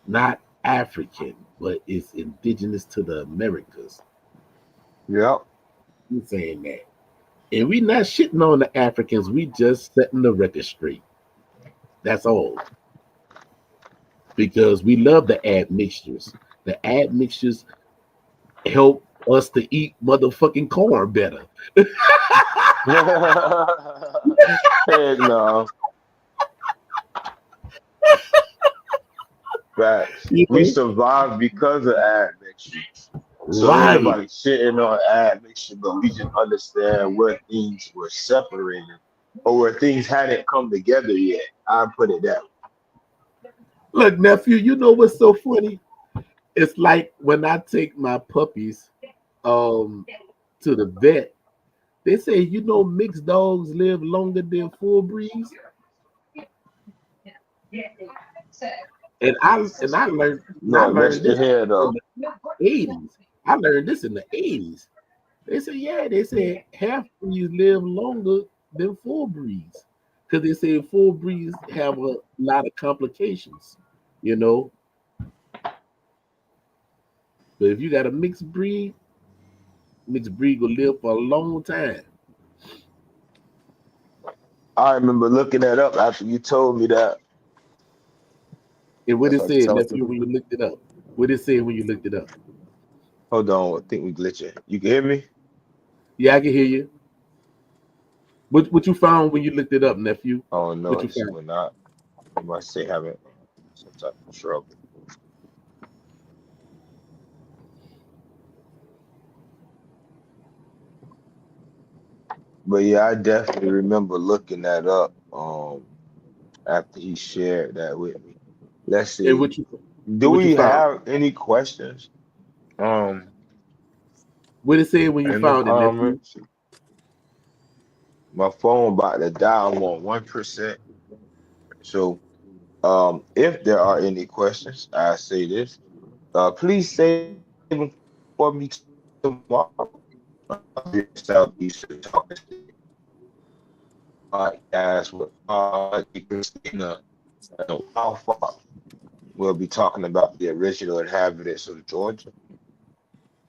not African, but it's indigenous to the Americas. Yep. We saying that. And we not shitting on the Africans, we just setting the record straight. That's all. Because we love the admixtures. The admixtures help us to eat motherfucking corn better. Heck no. Facts. You We know? survived because of admixtures. So ain't Right. nobody shitting on admixture, but we just understand where things were separated or where things hadn't come together yet. I put it that way. Look, nephew, you know what's so funny? It's like when I take my puppies um to the vet, they say, mixed dogs live longer than full breeds. And I No, learned rest your this head in up. the 80s. I learned this in the 80s. They say, yeah, they said half breeds live longer than full breeds. Because they say full breeds have a lot of complications, you know. But if you got a mixed breed will live for a long time. I remember looking that up after you told me that. And what That's it like said, something. nephew, when you looked it up. What it said when you looked it up. Hold on, I think we glitching. You can hear me? Yeah, I can hear you. What you found when you looked it up, nephew? Oh What no, you it's found? we're not. I must say having some type of trouble. But yeah, I definitely remember looking that up after he shared that with me. Let's And see. Do what you we found? have any questions? Um What it said when you in the found it, nephew? comments. My phone about to die. I'm on 1%. So if there are any questions, I say this. Please save them for me tomorrow. Southeastern Talking Podcast with Christina and Alpha. We'll be talking about the original inhabitants of Georgia.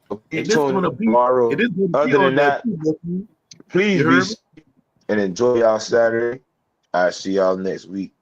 So please And this tune in gonna be it tomorrow. is gonna be Other on than there that, too, nephew. please You be heard me? safe and enjoy y'all Saturday. I'll see y'all next week.